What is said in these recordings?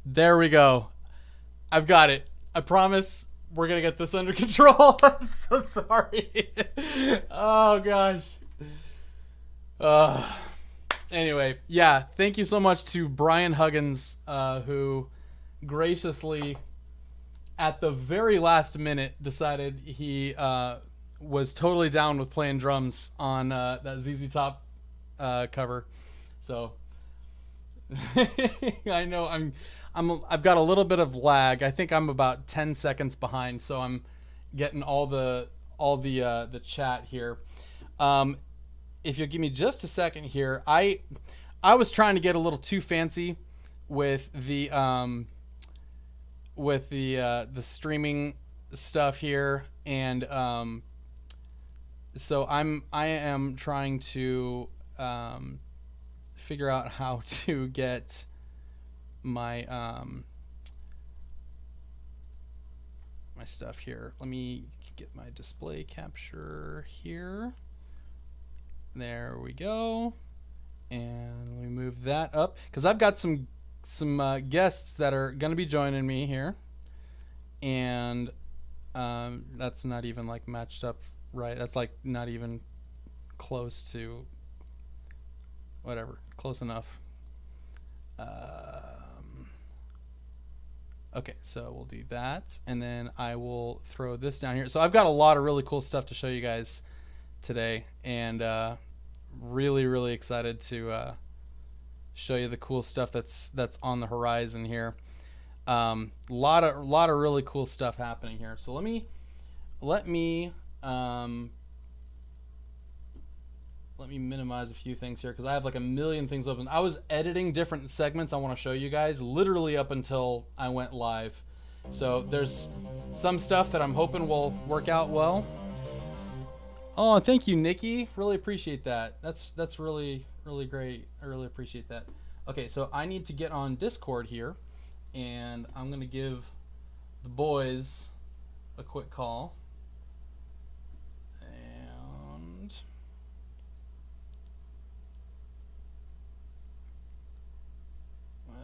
There we go. I've got it. I promise we're gonna get this under control. I'm so sorry. Oh gosh. Uh, anyway, yeah. Thank you so much to Brian Huggins, who graciously, at the very last minute, decided he was totally down with playing drums on that ZZ Top cover. So I know I've got a little bit of lag. I think I'm about 10 seconds behind, so I'm getting all the chat here. If you'll give me just a second here, I was trying to get a little too fancy with the streaming stuff here, and so I am trying to figure out how to get my my stuff here. Let me get my display capture here. There we go. And we move that up because I've got some guests that are going to be joining me here, and that's not even like matched up right. That's like not even close to whatever. Close enough. Okay, so we'll do that, and then I will throw this down here. So I've got a lot of really cool stuff to show you guys today, and really excited to show you the cool stuff that's on the horizon here. Lot of really cool stuff happening here. So let me minimize a few things here because I have like a million things open. I was editing different segments I want to show you guys literally up until I went live. So there's some stuff that I'm hoping will work out well. Oh, thank you, Nikki. Really appreciate that. That's really great. I really appreciate that. Okay, so I need to get on Discord here, and I'm going to give the boys a quick call. And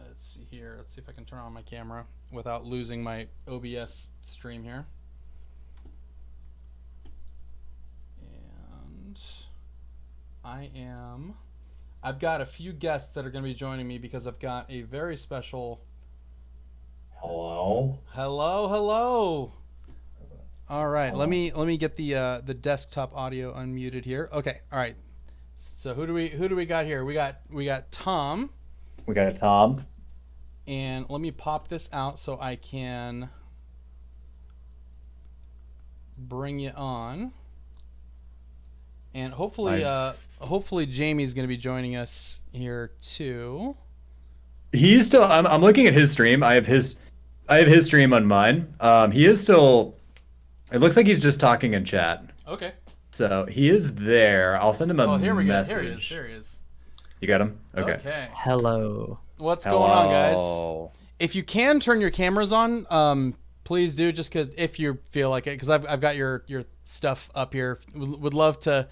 let's see here. Let's see if I can turn on my camera without losing my OBS stream here. And I've got a few guests that are going to be joining me because I've got a very special. Hello. All right, let me get the desktop audio unmuted here. Okay, all right. So who do we got here? We got Tom. We got Tom. And let me pop this out so I can bring you on. And hopefully Jamie's going to be joining us here too. He's still. I'm looking at his stream. I have his stream on mine. He is still. It looks like he's just talking in chat. Okay. So he is there. I'll send him a here we message. go. Here he is. You got him? Okay. Hello. What's going on, guys? If you can turn your cameras on, please do. Just because if you feel like it, because I've got your stuff up here. Would love to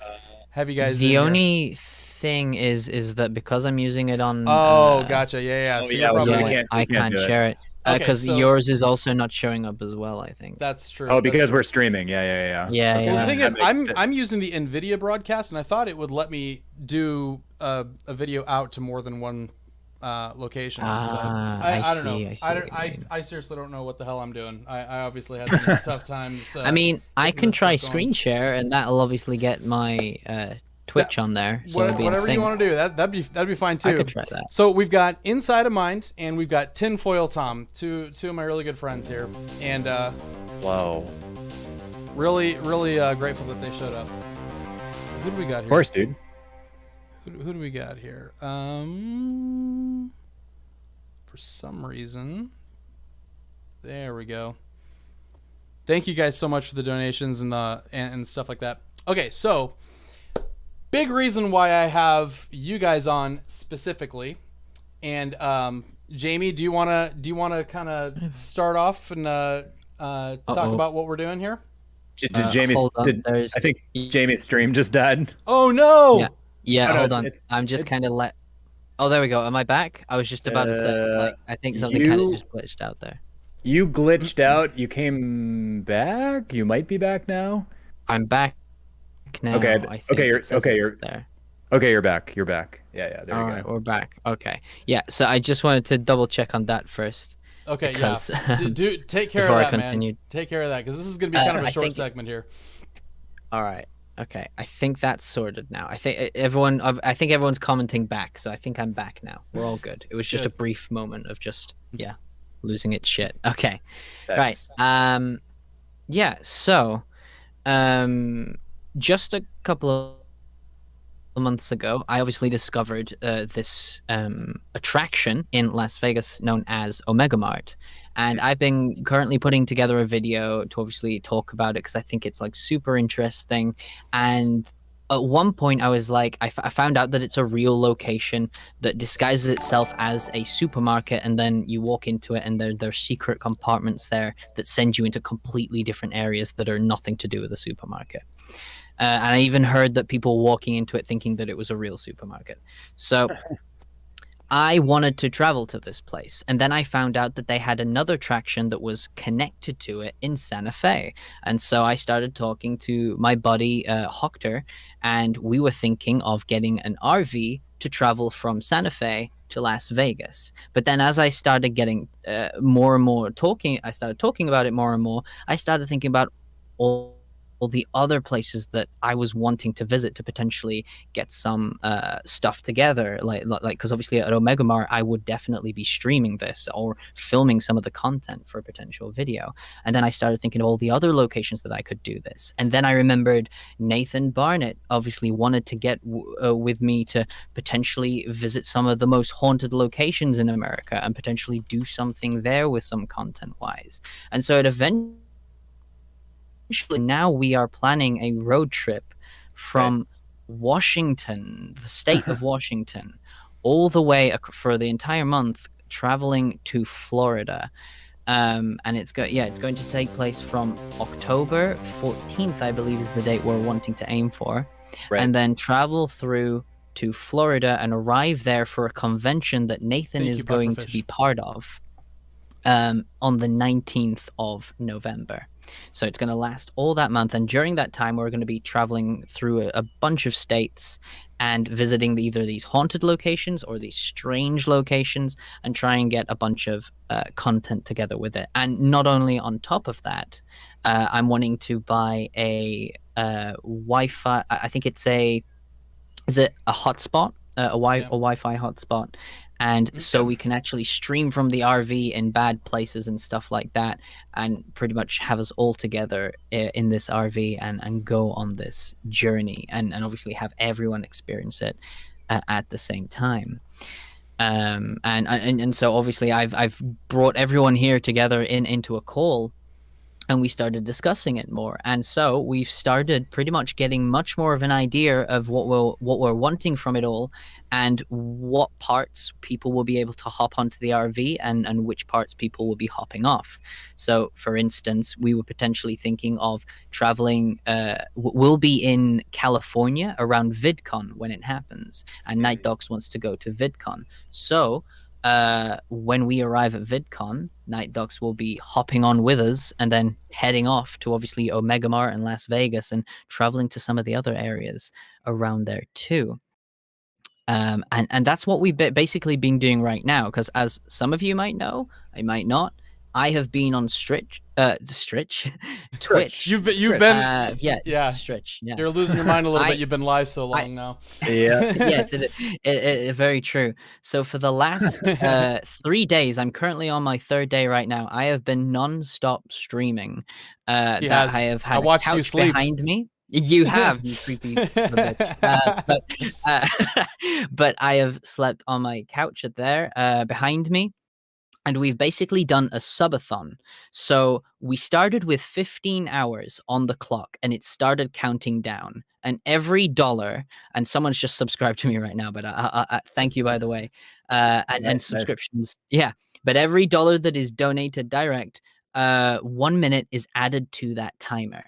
have you guys. The only thing is that because I'm using it on. Oh, gotcha. Yeah. Oh, So yeah, I can't share it. Because so yours is also not showing up as well, I think. That's true. Oh, because we're streaming. Yeah. Well, the thing is, I'm using the NVIDIA broadcast, and I thought it would let me do a video out to more than one location. I don't know. I seriously don't know what the hell I'm doing. I obviously had some tough times. I mean, I can try screen share, and that'll obviously get my Twitch on there. So whatever you want to do, that'd be fine too. I could try that. So we've got Inside of Mind, and we've got Tinfoil Tom, two of my really good friends here, and wow, really grateful that they showed up. Who do we got here? Of course, dude. Who do we got here? For some reason, there we go. Thank you guys so much for the donations and stuff like that. Okay, so big reason why I have you guys on specifically, and Jamie, do you wanna kind of start off and talk about what we're doing here? Did Jamie's? I think Jamie's stream just died. Oh no! Yeah, Oh, no, hold on. I'm just kind of Oh, there we go. Am I back? I was just about to say, like, I think something kind of You just glitched out there. you glitched out. You came back. You might be back now. I'm back Okay. now. I think it says it's You're there. okay. You're back. You're back. Yeah. There All you right, go. we're back. Okay. Yeah. So I just wanted to double check on that first. Okay, Because, yeah. Take care of before I that, man. continued. Take care of that because this is going to be kind of a I short think. segment here. All right. Okay. I think that's sorted now. I think everyone. I think everyone's commenting back, so I think I'm back now. We're all good. It was just Good. a brief moment of just losing its shit. Okay. Nice. Right. Yeah. So, just a couple of months ago, I obviously discovered this attraction in Las Vegas known as Omega Mart. And I've been currently putting together a video to obviously talk about it because I think it's like super interesting. And at one point, I was like, I found out that it's a real location that disguises itself as a supermarket. And then you walk into it, and there's secret compartments there that send you into completely different areas that are nothing to do with the supermarket. And I even heard that people walking into it thinking that it was a real supermarket. So I wanted to travel to this place. And then I found out that they had another attraction that was connected to it in Santa Fe. And so I started talking to my buddy, Hoctor, and we were thinking of getting an RV to travel from Santa Fe to Las Vegas. But then as I started getting more and more talking, I started talking about it more and more. I started thinking about all the other places that I was wanting to visit to potentially get some stuff together, like because obviously at Omega Mart I would definitely be streaming this or filming some of the content for a potential video. And then I started thinking of all the other locations that I could do this. And then I remembered Nathan Barnett obviously wanted to get with me to potentially visit some of the most haunted locations in America and potentially do something there with some content wise. And so it eventually now we are planning a road trip from Washington, the state of Washington, all the way for the entire month, traveling to Florida. And it's going to take place from October 14th, I believe, is the date we're wanting to aim for, and then travel through to Florida and arrive there for a convention that Nathan is going to be part of on the 19th of November. So it's going to last all that month. And during that time, we're going to be traveling through a bunch of states and visiting either these haunted locations or these strange locations and try and get a bunch of content together with it. And not only on top of that, I'm wanting to buy a Wi-Fi. I think is it a hotspot? A Wi-Fi hotspot, and so we can actually stream from the RV in bad places and stuff like that, and pretty much have us all together in this RV and go on this journey, and obviously have everyone experience it at the same time. And so obviously I've brought everyone here together into a call. And we started discussing it more, and so we've started pretty much getting much more of an idea of what we're wanting from it all, and what parts people will be able to hop onto the RV, and which parts people will be hopping off. So, for instance, we were potentially thinking of traveling. We'll be in California around VidCon when it happens, and NightDocs wants to go to VidCon. So when we arrive at VidCon, NightDocs will be hopping on with us and then heading off to obviously Omega Mart and Las Vegas and traveling to some of the other areas around there too. And that's what we've basically been doing right now, because as some of you might know, I might not, I have been on Twitch. You've been Stretch. Yeah. You're losing your mind a little bit. You've been live so long now. Yeah. Yes, it very true. So for the last 3 days, I'm currently on my third day right now. I have been non-stop streaming. I have had a couch behind me. You have, you creepy bitch. But I have slept on my couch there behind me. And we've basically done a subathon. So we started with 15 hours on the clock, and it started counting down. And every dollar, and someone's just subscribed to me right now, but thank you, by the way. And subscriptions. Yeah. But every dollar that is donated direct, 1 minute is added to that timer.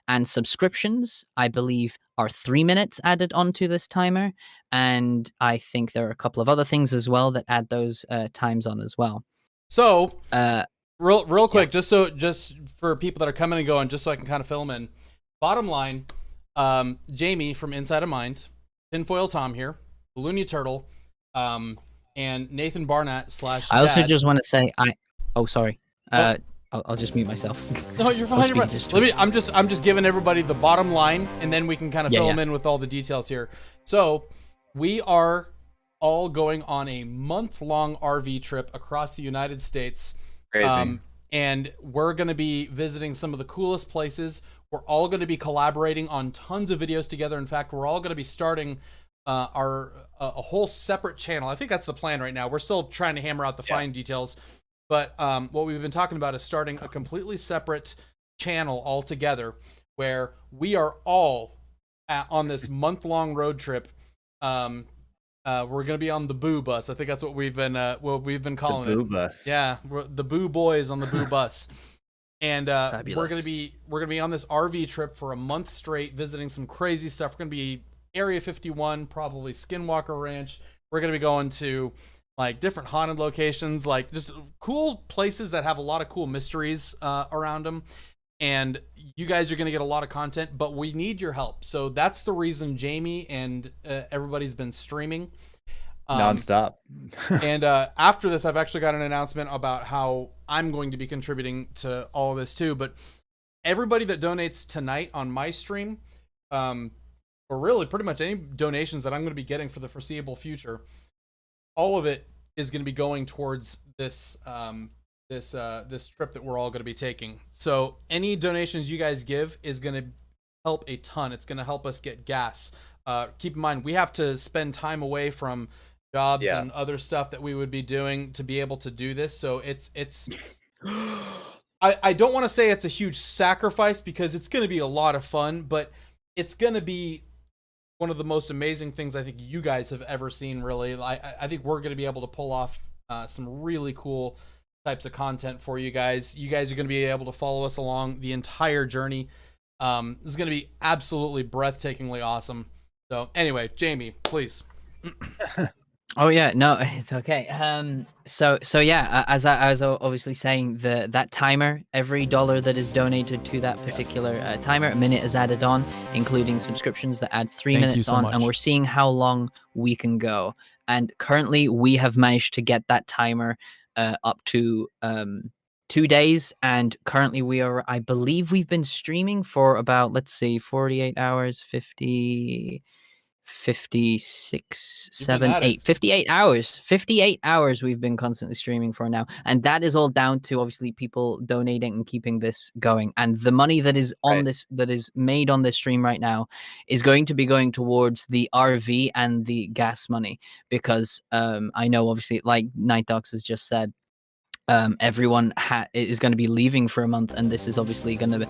And subscriptions, I believe, are 3 minutes added onto this timer. And I think there are a couple of other things as well that add those times on as well. So, Uh, real quick, just for people that are coming and going, just so I can kind of fill them in. Bottom line, Jamie from Inside of Mind, Tinfoil Tom here, Looney Turtle, and Nathan Barnett / I also Dad. just want to say, sorry. I'll just mute myself. No, you're fine. You're fine. I'm just giving everybody the bottom line, and then we can kind of fill them in with all the details here. So, we are all going on a month-long RV trip across the United States. Crazy. And we're going to be visiting some of the coolest places. We're all going to be collaborating on tons of videos together. In fact, we're all going to be starting a whole separate channel. I think that's the plan right now. We're still trying to hammer out the fine details. But what we've been talking about is starting a completely separate channel altogether where we are all on this month-long road trip. We're going to be on the Boo Bus. I think that's what we've been calling the Boo it. Bus. Yeah, the BooBoys on the Boo Bus. And we're gonna be on this RV trip for a month straight, visiting some crazy stuff. We're gonna be Area 51, probably Skinwalker Ranch. We're gonna be going to like different haunted locations, like just cool places that have a lot of cool mysteries around them. And you guys are gonna get a lot of content, but we need your help. So that's the reason Jamie and everybody's been streaming nonstop. And after this, I've actually got an announcement about how I'm going to be contributing to all of this too. But everybody that donates tonight on my stream, or really pretty much any donations that I'm going to be getting for the foreseeable future, all of it is going to be going towards this this trip that we're all going to be taking. So any donations you guys give is going to help a ton. It's going to help us get gas. Keep in mind, we have to spend time away from jobs and other stuff that we would be doing to be able to do this. So it's I don't want to say it's a huge sacrifice because it's going to be a lot of fun, but it's going to be one of the most amazing things I think you guys have ever seen, really. I think we're going to be able to pull off some really cool types of content for you guys. You guys are going to be able to follow us along the entire journey. This is going to be absolutely breathtakingly awesome. So anyway, Jamie, please. Oh yeah, no, it's okay. So yeah, as I was obviously saying, that timer, every dollar that is donated to that particular timer, a minute is added on, including subscriptions that add 3 minutes on, and we're seeing how long we can go. And currently, we have managed to get that timer up to 2 days, and currently we are, I believe, we've been streaming for about, let's see, 48 hours, 56, 7, 8, 58 hours. 58 hours we've been constantly streaming for now. And that is all down to obviously people donating and keeping this going. And the money that is on this, that is made on this stream right now, is going to be going towards the RV and the gas money. Because I know obviously, like NightDocs has just said, everyone is going to be leaving for a month, and this is obviously going to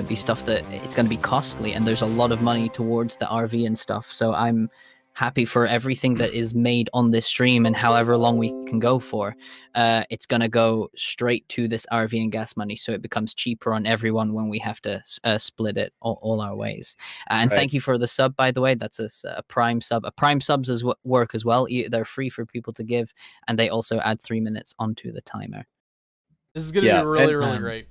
be stuff that it's going to be costly, and there's a lot of money towards the RV and stuff. So I'm happy for everything that is made on this stream, and however long we can go for, it's going to go straight to this RV and gas money, so it becomes cheaper on everyone when we have to split it all our ways. And thank you for the sub, by the way. That's a prime sub. A prime subs work as well. They're free for people to give, and they also add 3 minutes onto the timer. This is going to be really great.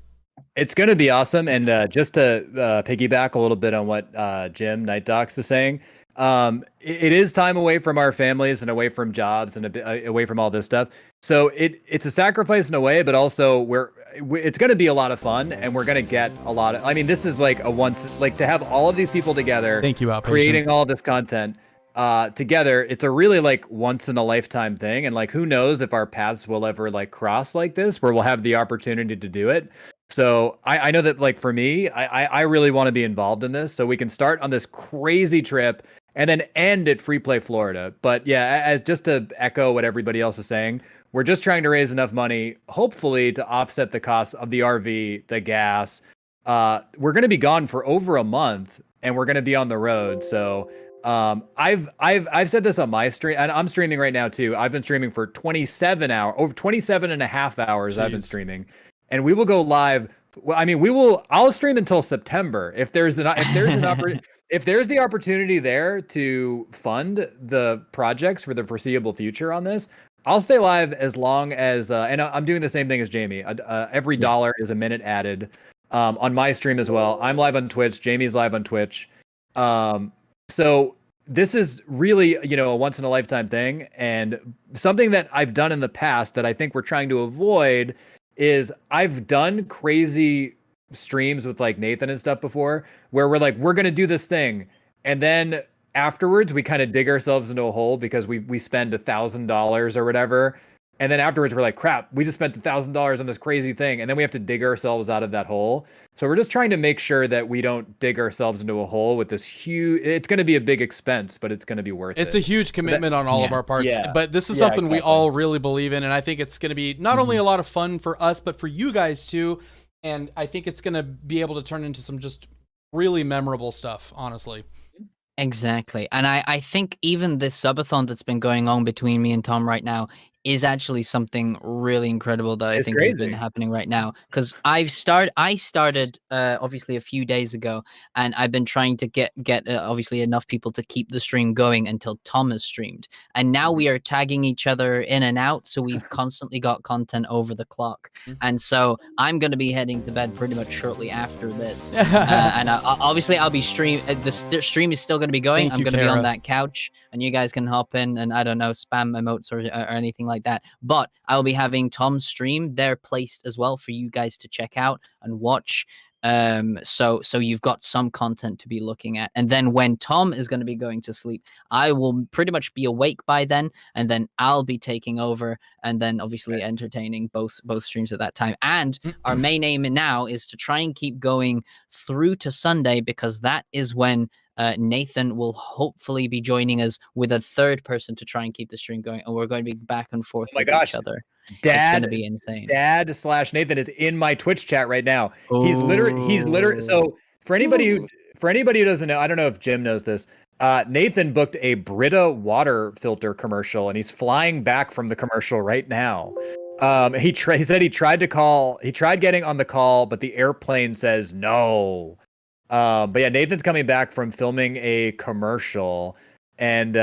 It's going to be awesome. And just to piggyback a little bit on what Jim NightDocs is saying, it is time away from our families and away from jobs and away from all this stuff. So it's a sacrifice in a way, but also it's going to be a lot of fun, and we're going to get a lot of, I mean, this is like to have all of these people together, thank you, Outpatient, creating all this content together. It's a really like once in a lifetime thing. And like, who knows if our paths will ever like cross like this, where we'll have the opportunity to do it. So I know that like for me, I really want to be involved in this, so we can start on this crazy trip and then end at Free Play Florida. But yeah, just to echo what everybody else is saying, we're just trying to raise enough money, hopefully, to offset the costs of the RV, the gas. We're going to be gone for over a month, and we're going to be on the road. So I've said this on my stream, and I'm streaming right now too. I've been streaming for 27 hours, over 27 and a half hours. Jeez. I've been streaming. And we will go live Well, I mean, I'll stream until September if there's if there's the opportunity there to fund the projects for the foreseeable future on this. I'll stay live as long as, and I'm doing the same thing as Jamie. Every dollar is a minute added on my stream as well. I'm live on Twitch. Jamie's live on Twitch. So this is really, a once in a lifetime thing, and something that I've done in the past that I think we're trying to avoid is I've done crazy streams with like Nathan and stuff before, where we're like, we're gonna do this thing, and then afterwards we kind of dig ourselves into a hole because we spend $1,000 or whatever, and then afterwards we're like, crap, we just spent $1,000 on this crazy thing, and then we have to dig ourselves out of that hole. So we're just trying to make sure that we don't dig ourselves into a hole with this huge, it's going to be a big expense, but it's going to be worth it. It's a huge commitment on all of our parts, but this is something we all really believe in, and I think it's going to be not only a lot of fun for us, but for you guys too, and I think it's going to be able to turn into some just really memorable stuff, honestly. Exactly. And I think even this subathon that's been going on between me and Tom right now is actually something really incredible that I think has been happening right now. Because I started obviously a few days ago, and I've been trying to get obviously enough people to keep the stream going until Tom has streamed. And now we are tagging each other in and out, so we've constantly got content over the clock. And so I'm going to be heading to bed pretty much shortly after this. And obviously I'll be the stream is still going to be going. I'm going to be on that couch, and you guys can hop in and, I don't know, spam emotes or anything like that. But I'll be having Tom's stream there placed as well for you guys to check out and watch. So you've got some content to be looking at. And then when Tom is going to be going to sleep, I will pretty much be awake by then, and then I'll be taking over, and then obviously entertaining both streams at that time. And our main aim now is to try and keep going through to Sunday, because that is when Nathan will hopefully be joining us with a third person to try and keep the stream going, and we're going to be back and forth with each other. It's going to be insane. Dad/Nathan is in my Twitch chat right now. He's literally. So for anybody who doesn't know, I don't know if Jim knows this. Nathan booked a Brita water filter commercial, and he's flying back from the commercial right now. He said he tried getting on the call, but the airplane says no. But yeah, Nathan's coming back from filming a commercial, and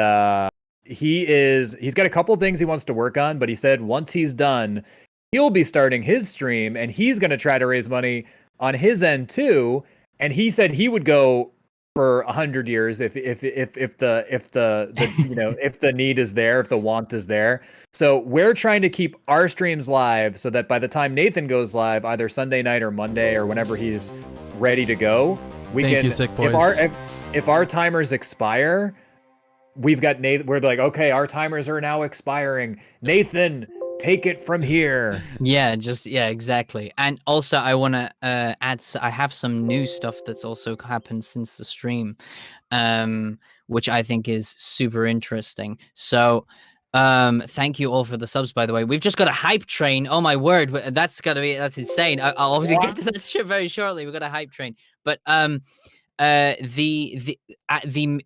he's got a couple things he wants to work on, but he said once he's done, he'll be starting his stream, and he's going to try to raise money on his end too. And he said he would go for 100 years if the if the need is there, if the want is there. So we're trying to keep our streams live so that by the time Nathan goes live, either Sunday night or Monday or whenever he's ready to go, if our timers expire, we've got Nathan. We're like, okay, our timers are now expiring. Nathan, take it from here. Yeah, exactly. And also, I want to add. I have some new stuff that's also happened since the stream, which I think is super interesting. So, thank you all for the subs, by the way. We've just got a hype train. Oh my word, that's insane. I'll obviously get to that shit very shortly. We've got a hype train, but the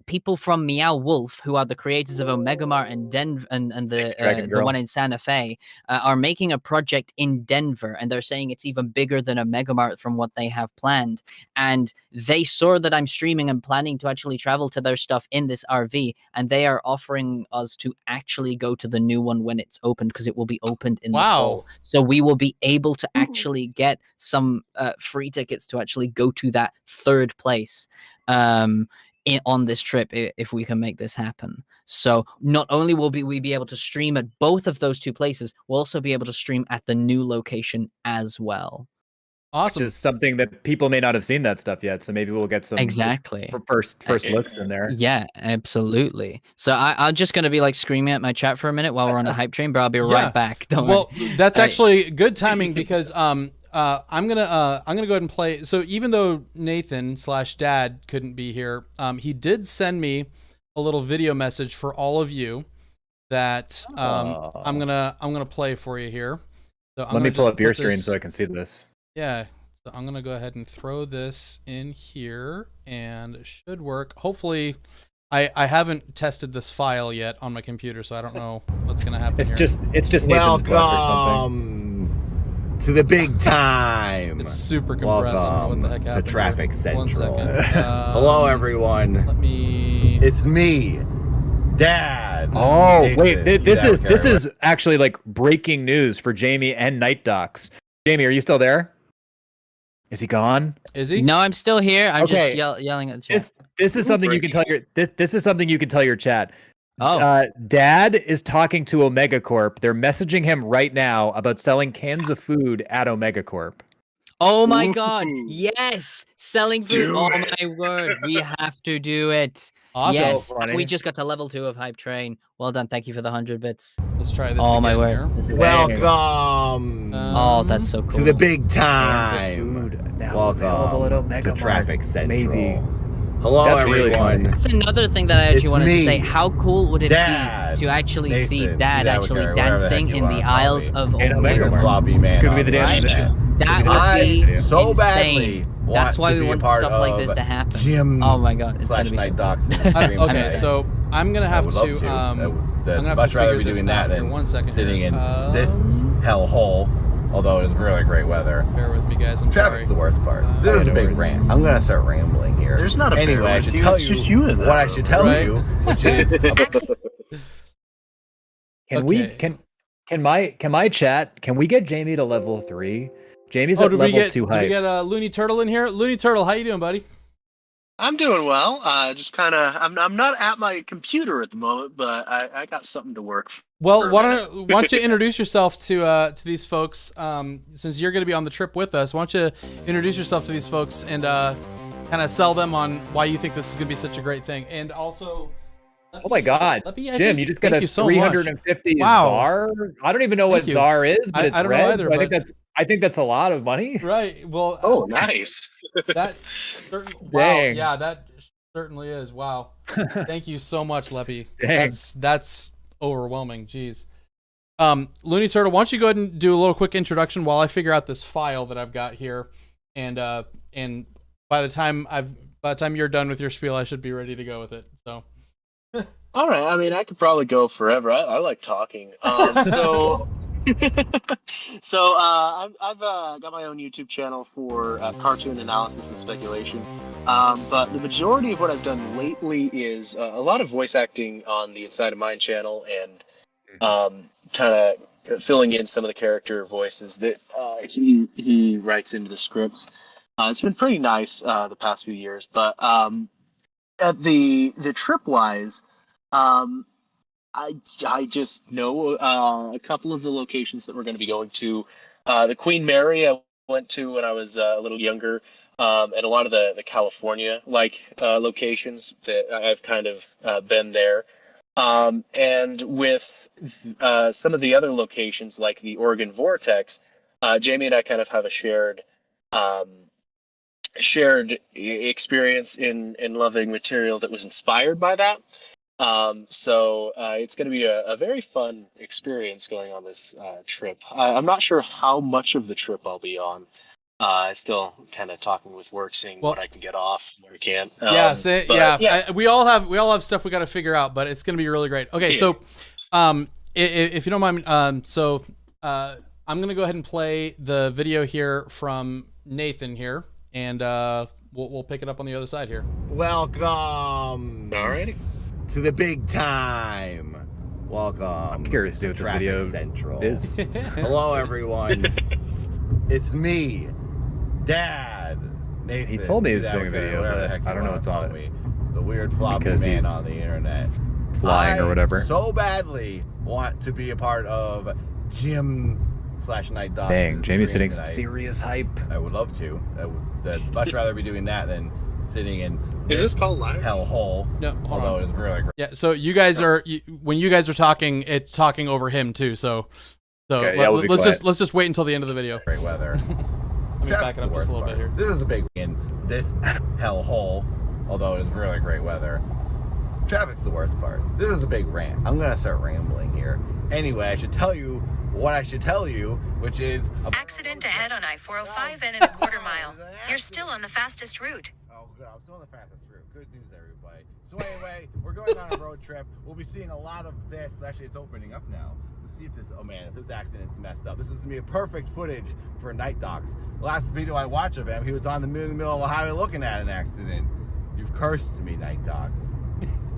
people from Meow Wolf, who are the creators of Omega Mart and Denver and the one in Santa Fe, are making a project in Denver, and they're saying it's even bigger than Omega Mart from what they have planned. And they saw that I'm streaming and planning to actually travel to their stuff in this RV, and they are offering us to actually go to the new one when it's opened, because it will be opened in the fall. So we will be able to actually get some free tickets to actually go to that third place on this trip if we can make this happen. So not only will we be able to stream at both of those two places, we'll also be able to stream at the new location as well. Awesome. Which is something that people may not have seen that stuff yet, so maybe we'll get some first looks in there. Yeah, absolutely. So I'm just gonna be like screaming at my chat for a minute while we're on the hype train, but I'll be right back. Don't worry. That's actually good timing, because I'm gonna go ahead and play. So even though Nathan/Dad couldn't be here, he did send me a little video message for all of you that I'm gonna play for you here. So let me pull up your screen so I can see this. Yeah, so I'm gonna go ahead and throw this in here, and it should work. Hopefully, I haven't tested this file yet on my computer, so I don't know what's gonna happen. It's just Nathan's book or something. to the big time. It's super compressed. I don't know what the heck Welcome happened to Traffic here. Central. 1 second. Hello, everyone. Let me. It's me, Dad. Oh, Nathan. wait, this You is don't this care is actually like breaking news for Jamie and NightDocs. Jamie, are you still there? Is he gone? Is he? No, I'm still here. I'm Okay. just yelling at the chat. This is something you can tell your this is something you can tell your chat. Oh. Dad is talking to Omega Corp. They're messaging him right now about selling cans of food at Omega Corp. Oh my God! Yes, selling food. Do Oh it. my word, we have to do it. Awesome. Yes, So funny. we just got to level 2 of Hype Train. Well done. Thank you for the 100 bits. Let's try this Oh again my word. here. This is Welcome Oh, that's so cool. to the big Cans of time. food now available at Welcome Omega to Mart. Traffic Central. Maybe. Hello, That's really everyone. funny. That's another thing that I actually It's wanted to say. me, How cool would it Dad. be to actually see Nathan, Dad Dad actually Carey, whatever the heck dancing you in wanna the call aisles me. of In Omega Omega Like a Mart. floppy man. Could be on the the dance Right? video. That Could would be be the dance video. so badly insane. want That's why to we be a want part stuff like of this to happen. Jim Oh my God, it's slash gonna be so NightDocs. Okay, amazing. so I'm gonna I have would love to. to. I'm gonna have much to rather figure be this doing out that here. than 1 second sitting here. in this hellhole. Although it's really great weather. Bear with me, guys. I'm Traffic's sorry. the worst part. This is a no big worries. rant. I'm gonna start rambling here. There's not a bear anyway. I with should you, tell it's you just you in that what I room, should tell right? you, which is Can my chat, can we get Jamie to level 3? Jamie's Oh, at did we level get 2 did we hype. get Looney Turtle in here? Looney Turtle, how you doing, buddy? I'm doing well. Just kind of, I'm not at my computer at the moment, but I got something to work. Well, For a why minute. don't you introduce yourself to these folks? Since you're going to be on the trip with us, why don't you introduce yourself to these folks and kind of sell them on why you think this is going to be such a great thing, and also. Oh my God, Jim, you just got a 350 ZAR. I don't even know what ZAR is, but it's I don't red. know either, So I think that's a lot of money. Right. Well. Oh, nice. Wow. Dang. Yeah, that certainly is. Wow. Thank you so much, Leppy. Dang. That's overwhelming. Jeez. Looney Turtle, why don't you go ahead and do a little quick introduction while I figure out this file that I've got here, and by the time you're done with your spiel, I should be ready to go with it. So. All right. I mean, I could probably go forever. I like talking. So I've got my own YouTube channel for cartoon analysis and speculation. But the majority of what I've done lately is a lot of voice acting on the Inside of Mind channel and kind of filling in some of the character voices that he writes into the scripts. It's been pretty nice the past few years, but at the trip-wise, I just know a couple of the locations that we're going to be going to. The Queen Mary I went to when I was a little younger, and a lot of the California locations that I've kind of been there. And with some of the other locations like the Oregon Vortex, Jamie and I kind of have a shared experience in loving material that was inspired by that. So it's going to be a very fun experience going on this trip. I'm not sure how much of the trip I'll be on. Still kind of talking with work, seeing what I can get off, what I can't. We all have stuff we got to figure out, but it's going to be really great. Okay, so if you don't mind, I'm going to go ahead and play the video here from Nathan here, and we'll pick it up on the other side here. Welcome. Alrighty. To the big time. Welcome. I'm curious to see what this Traffic video Central. is. Hello, everyone. It's me, Dad. Nathan. He told me he was Dad doing a Carey, video, whatever the but heck you I don't know wanna what's on call it. me. The weird floppy Because man he's on the internet. Flying or whatever. So badly want to be a part of Jim slash NightDocs. Dang, Jamie's hitting some tonight. serious hype. I would love to. I'd much rather be doing that than sitting in Is this called live? hellhole. No, hold although on. it's really great. Yeah, so you guys are when you guys are talking, it's talking over him too. So Okay, yeah, we'll be quiet. let's just wait until the end of the video. Great weather. Let me back it up just a little bit here. This is a big in this hellhole, although it's really great weather. Traffic's the worst part. This is a big rant. I'm gonna start rambling here. Anyway, I should tell you what I should tell you, which is accident ahead on I-405 and a quarter mile. You're still on the fastest route. Oh, good. I'm still on the fastest route. Good news, everybody. So anyway, we're going on a road trip. We'll be seeing a lot of this. Actually, it's opening up now. Let's see if this, oh man, if this accident's messed up. This is gonna be a perfect footage for NightDocs. Last video I watched of him, he was in the middle of a highway looking at an accident. You've cursed me, NightDocs.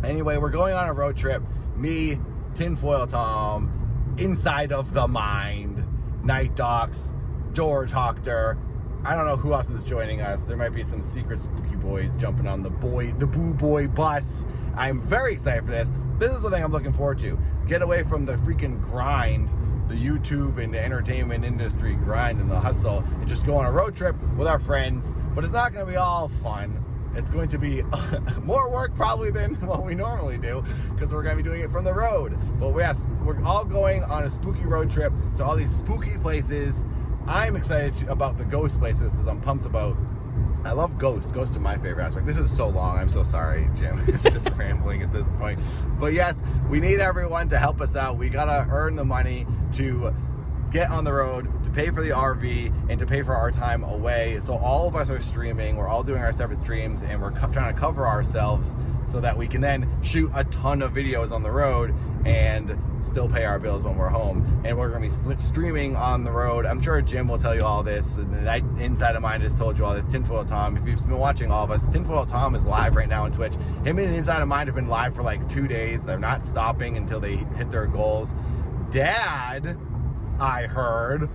Anyway, we're going on a road trip. Me, Tinfoil Tom, Inside of the Mind, NightDocs, George Hoctor. I don't know who else is joining us. There might be some secret spooky boys jumping on the BooBoy bus. I'm very excited for this. This is the thing I'm looking forward to. Get away from the freaking grind, the YouTube and the entertainment industry grind and the hustle, and just go on a road trip with our friends. But it's not going to be all fun. It's going to be more work probably than what we normally do, because we're going to be doing it from the road. But yes, we're all going on a spooky road trip to all these spooky places. I'm excited about the ghost places, as I'm pumped about. I love ghosts. Ghosts are my favorite aspect. This is so long. I'm so sorry, Jim. Just rambling at this point. But yes, we need everyone to help us out. We got to earn the money to get on the road, to pay for the RV, and to pay for our time away. So all of us are streaming. We're all doing our separate streams, and we're trying to cover ourselves so that we can then shoot a ton of videos on the road and still pay our bills when we're home. And we're going to be streaming on the road. I'm sure Jim will tell you all this. The Night Inside of Mind has told you all this. Tinfoil Tom, if you've been watching all of us, Tinfoil Tom is live right now on Twitch. Him and Inside of Mind have been live for like 2 days. They're not stopping until they hit their goals. Dad, I heard,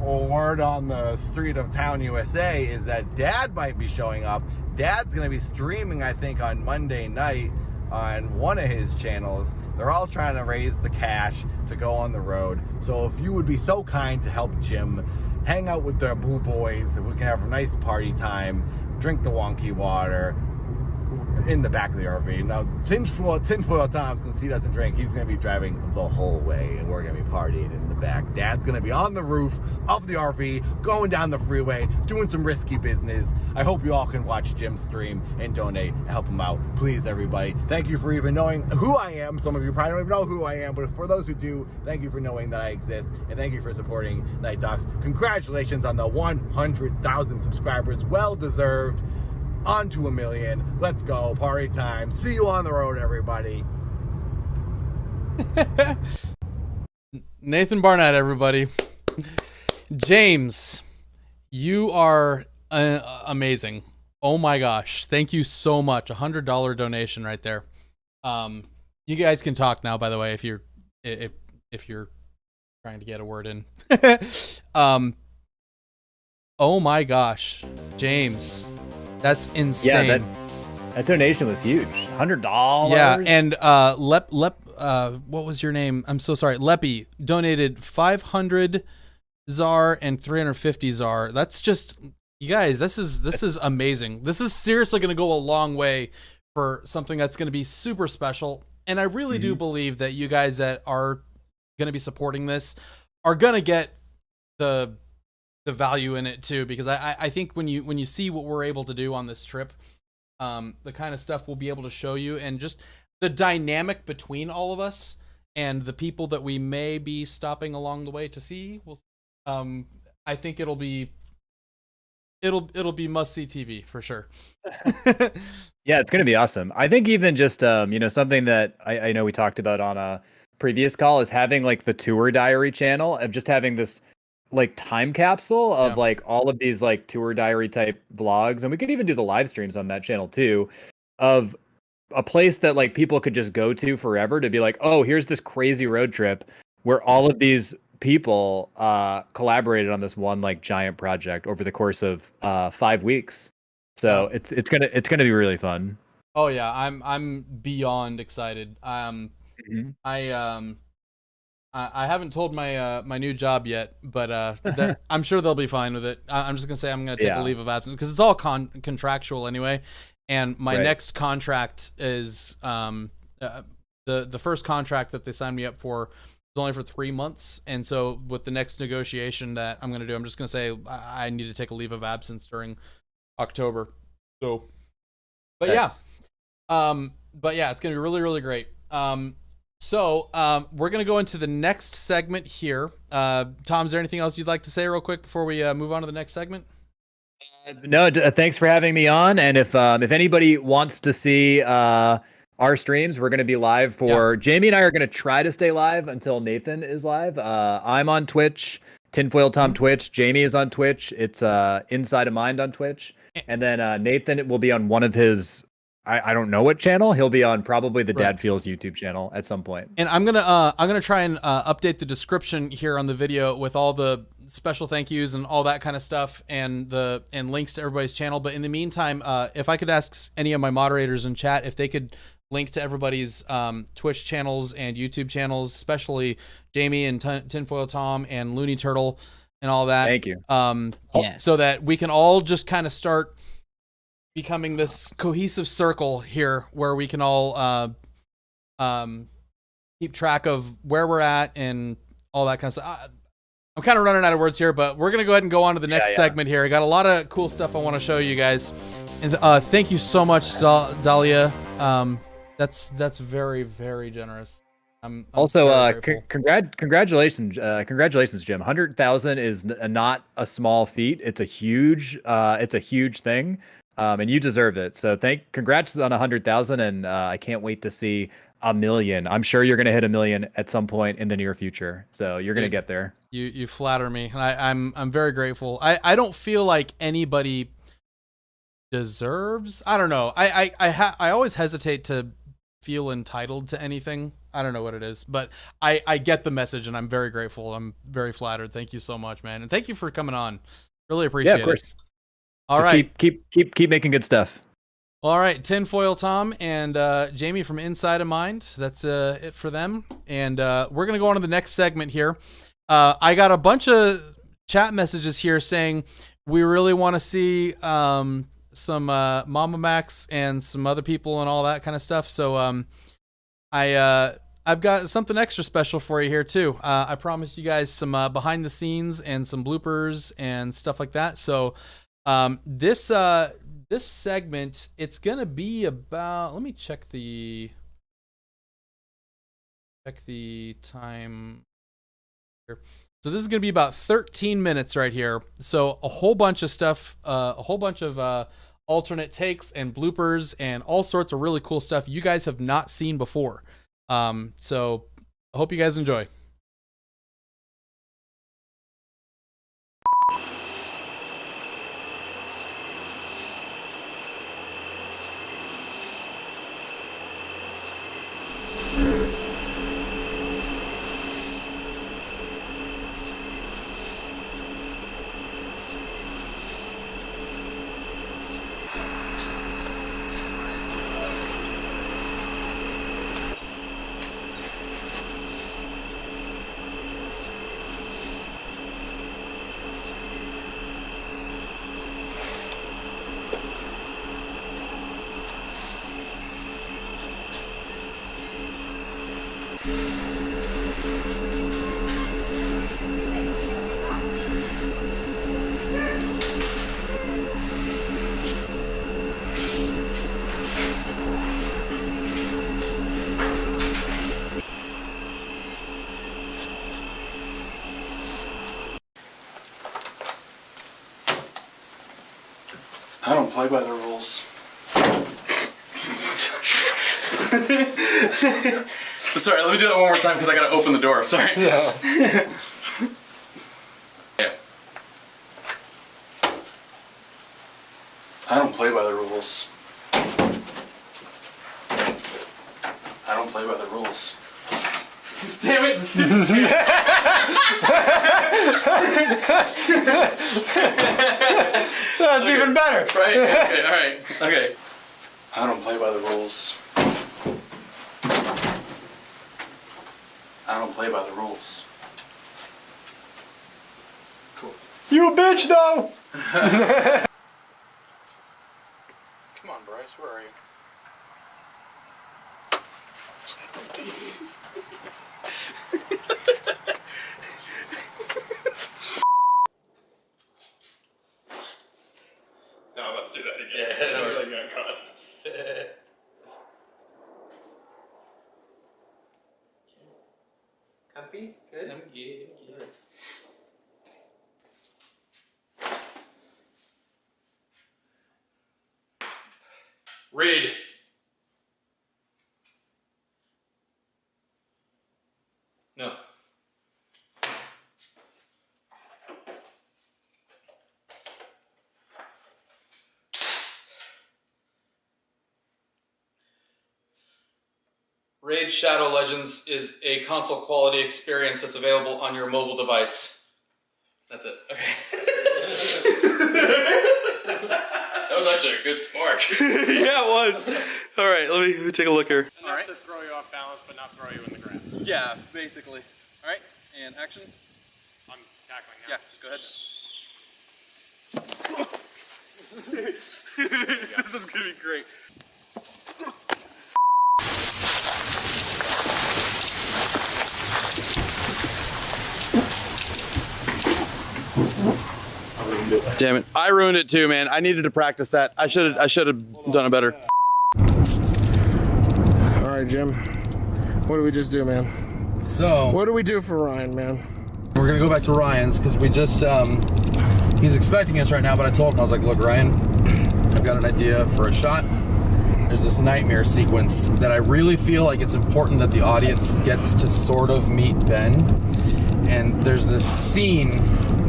or word on the street of town USA, is that Dad might be showing up. Dad's going to be streaming, I think, on Monday night on one of his channels. They're all trying to raise the cash to go on the road. So if you would be so kind to help Jim hang out with the BooBoys, we can have a nice party time, drink the wonky water in the back of the RV. Now, Tinfoil Tom, since he doesn't drink, he's going to be driving the whole way, and we're going to be partying in the back. Dad's going to be on the roof of the RV, going down the freeway, doing some risky business. I hope you all can watch Jim stream and donate and help him out. Please, everybody. Thank you for even knowing who I am. Some of you probably don't even know who I am, but for those who do, thank you for knowing that I exist, and thank you for supporting NightDocs. Congratulations on the 100,000 subscribers. Well deserved. On to 1 million. Let's go. Party time. See you on the road, everybody. Nathan Barnett, everybody. James, you are amazing. Oh my gosh. Thank you so much. $100 donation right there. You guys can talk now, by the way, if you're trying to get a word in. Oh my gosh. James. That's insane. Yeah, that donation was huge. $100. Yeah, and what was your name? I'm so sorry. Leppy donated 500 ZAR and 350 ZAR. That's just, you guys, this is amazing. This is seriously going to go a long way for something that's going to be super special. And I really do believe that you guys that are going to be supporting this are going to get the value in it too, because I think when you see what we're able to do on this trip, the kind of stuff we'll be able to show you, and just the dynamic between all of us and the people that we may be stopping along the way to see, I think it'll be must see TV for sure. Yeah, it's gonna be awesome. I think even just something that I know we talked about on a previous call is having like the tour diary channel, of just having this like time capsule of like all of these like tour diary type vlogs, and we could even do the live streams on that channel too, of a place that like people could just go to forever to be like, oh, here's this crazy road trip where all of these people collaborated on this one like giant project over the course of 5 weeks. So it's gonna be really fun. Oh yeah, I'm beyond excited. I haven't told my new job yet, but I'm sure they'll be fine with it. I'm just gonna say I'm gonna take a leave of absence, because it's all contractual anyway. And my next contract is the first contract that they signed me up for was only for 3 months, and so with the next negotiation that I'm gonna do, I'm just gonna say I need to take a leave of absence during October. So, but yeah, it's gonna be really, really great. So we're going to go into the next segment here. Tom, is there anything else you'd like to say real quick before we move on to the next segment? No, thanks for having me on. And if anybody wants to see our streams, we're going to be live for Jamie and I are going to try to stay live until Nathan is live. I'm on Twitch, Tinfoil Tom Twitch. Jamie is on Twitch. It's Inside of Mind on Twitch. And then Nathan will be on one of his, I don't know what channel. He'll be on probably the Dad Feels YouTube channel at some point. And I'm gonna try and update the description here on the video with all the special thank yous and all that kind of stuff and links to everybody's channel. But in the meantime, if I could ask any of my moderators in chat if they could link to everybody's Twitch channels and YouTube channels, especially Jamie and Tinfoil Tom and Looney Turtle and all that. Thank you. Yes. So that we can all just kind of start becoming this cohesive circle here where we can all keep track of where we're at and all that kind of stuff. I'm kind of running out of words here, but we're going to go ahead and go on to the next segment here. I got a lot of cool stuff I want to show you guys. And thank you so much, Dahlia. That's very, very generous. I'm also, very congratulations, Jim. 100,000 is not a small feat. It's a huge thing. And you deserve it. So congrats on 100,000, and I can't wait to see 1 million. I'm sure you're gonna hit 1 million at some point in the near future. So you're gonna get there. You flatter me, and I'm very grateful. I don't feel like anybody deserves. I don't know. I always hesitate to feel entitled to anything. I don't know what it is, but I get the message, and I'm very grateful. I'm very flattered. Thank you so much, man, and thank you for coming on. Really appreciate it. Yeah, of course. All Just right. Keep making good stuff. All right, Tinfoil Tom and Jamie from Inside of Mind. That's it for them. And we're going to go on to the next segment here. I got a bunch of chat messages here saying we really want to see some Mama Max and some other people and all that kind of stuff. So I've got something extra special for you here too. I promised you guys some behind the scenes and some bloopers and stuff like that. So this segment, it's gonna be about, let me check the time here. So this is gonna be about 13 minutes right here. So a whole bunch of stuff, a whole bunch of alternate takes and bloopers and all sorts of really cool stuff you guys have not seen before. So I hope you guys enjoy. I don't play by the rules. Sorry, let me do that one more time because I gotta open the door. Sorry. Yeah. Yeah. I don't play by the rules. I don't play by the rules. Damn it! Stupid shit. That's even better. Right? Okay, alright. Okay. I don't play by the rules. I don't play by the rules. Cool. You a bitch, though! Come on, Bryce, where are you? No, let's do that again. Yeah, I'm really gonna cut. Comfy? Good? I'm good. Read. No. Raid Shadow Legends is a console quality experience that's available on your mobile device. That's it. Okay. That was actually a good spark. Yeah, it was. All right, let me take a look here. Enough to throw you off balance, but not throw you in the grass. Yeah, basically. All right, and action. I'm tackling now. Yeah, just go ahead. This is gonna be great. Damn it! I ruined it too, man. I needed to practice that. I should have done it better. All right, Jim. What did we just do, man? So What do we do for Ryan, man? we're gonna go back to Ryan's because we just he's expecting us right now. But I told him, I was like, look, Ryan, I've got an idea for a shot. There's this nightmare sequence that I really feel like it's important that the audience gets to sort of meet Ben. And there's this scene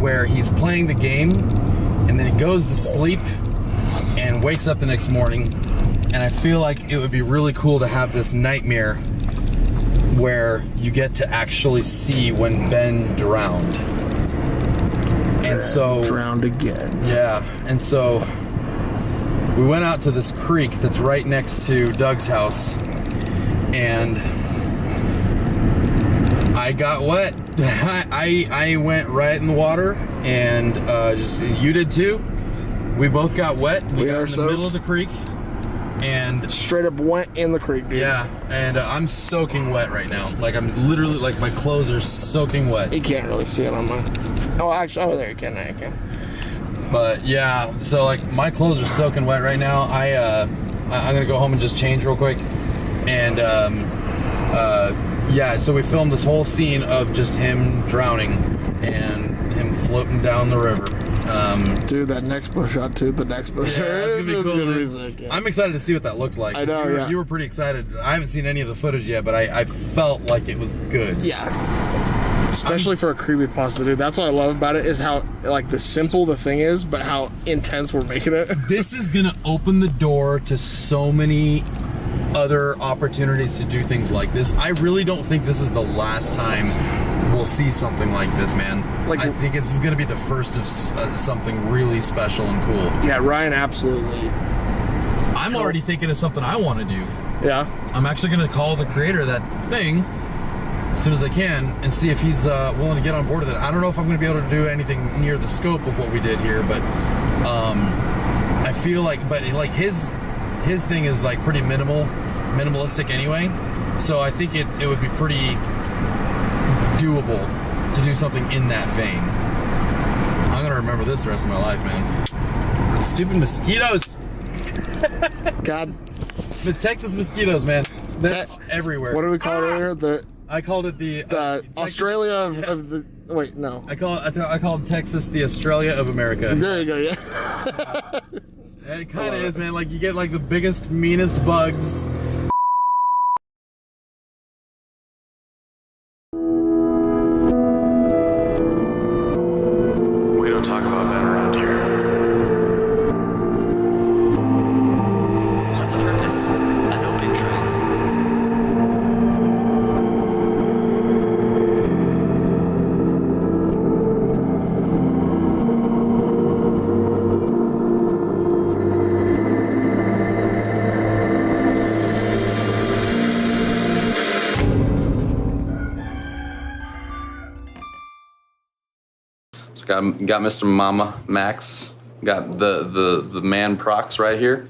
where he's playing the game and then he goes to sleep and wakes up the next morning. And I feel like it would be really cool to have this nightmare where you get to actually see when Ben drowned. And so Drowned again. yeah, and so we went out to this creek that's right next to Doug's house, and I got wet. I went right in the water, and just you did too. We both got wet. We got are in the soaked. middle of the creek, and Straight up went in the creek, dude. yeah, and I'm soaking wet right now. Like I'm literally like my clothes are soaking wet. You can't really see it on mine. Oh, actually, oh, there you can. There you can. But yeah, so like my clothes are soaking wet right now. I'm gonna go home and just change real quick, and yeah. So we filmed this whole scene of just him drowning and him floating down the river. Dude, that next bush shot, too. The next bush shot. Yeah, it's gonna be cool. Gonna be Dude. sick, yeah. I'm excited to see what that looked like. I know, you were, yeah. you were pretty excited. I haven't seen any of the footage yet, but I felt like it was good. Yeah. Especially for a creepypasta, dude. That's what I love about it is how like the simple the thing is, but how intense we're making it. This is gonna open the door to so many other opportunities to do things like this. I really don't think this is the last time we'll see something like this, man. Like- I think this is gonna be the first of something really special and cool. Yeah, Ryan absolutely. I'm already thinking of something I want to do. Yeah. I'm actually gonna call the creator of that thing as soon as I can and see if he's willing to get on board with it. I don't know if I'm gonna be able to do anything near the scope of what we did here, but I feel like, but like his thing is like pretty minimalistic anyway, so I think it would be pretty doable to do something in that vein. I'm gonna remember this the rest of my life, man. Stupid mosquitoes. God. The Texas mosquitoes, man. They're everywhere. What do we call it earlier? I called it the Texas, Australia of the. Wait, no. I called Texas the Australia of America. There you go. Yeah. It kind of is, man. Like you get like the biggest, meanest bugs. We don't talk about that around here. What's the purpose? An open trans. So got Mr. Mama Max. Got the man Prox right here.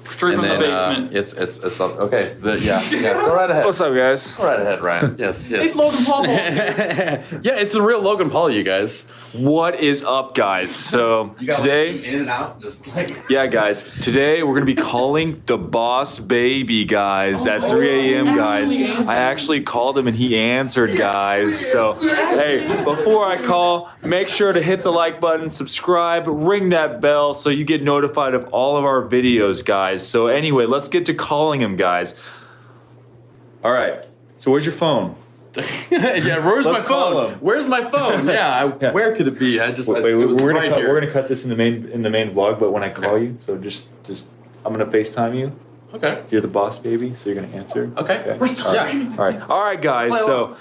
Straight from the basement. It's okay. Yeah. Go right ahead. What's up, guys? Go right ahead, Ryan. Yes. It's Logan Paul. Yeah, it's the real Logan Paul, you guys. What is up, guys? So today, in and out, just like. yeah, guys. Today we're gonna be calling the boss baby, guys, at 3 a.m. guys. I actually called him and he answered, guys. So hey, before I call, make sure to hit the like button, subscribe, ring that bell so you get notified of all of our videos, guys. guys. So anyway, let's get to calling him, guys. All right. So where's your phone? Yeah, where's Let's my call phone? him. Where's my phone? Yeah, where could it be? I just Wait, it was we're right gonna here. we're gonna cut this in the main vlog, but when I call you, so just I'm gonna FaceTime you. Okay. You're the boss baby, so you're gonna answer. Okay. We're still All right, guys. So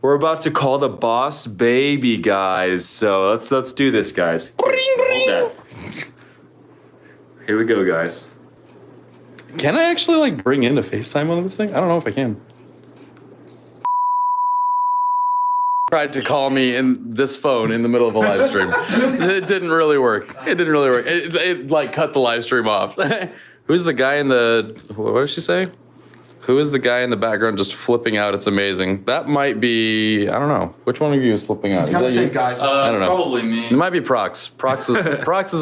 we're about to call the boss baby, guys. So let's do this, guys. Hold that. Here we go, guys. Can I actually like bring in a FaceTime on this thing? I don't know if I can. Tried to call me in this phone in the middle of a live stream. It didn't really work. It like cut the live stream off. Who's the guy in the? What did she say? Who is the guy in the background just flipping out? It's amazing. That might be. I don't know. Which one of you is flipping out? Is that you? guys. I don't know. Probably me. It might be Prox. Prox is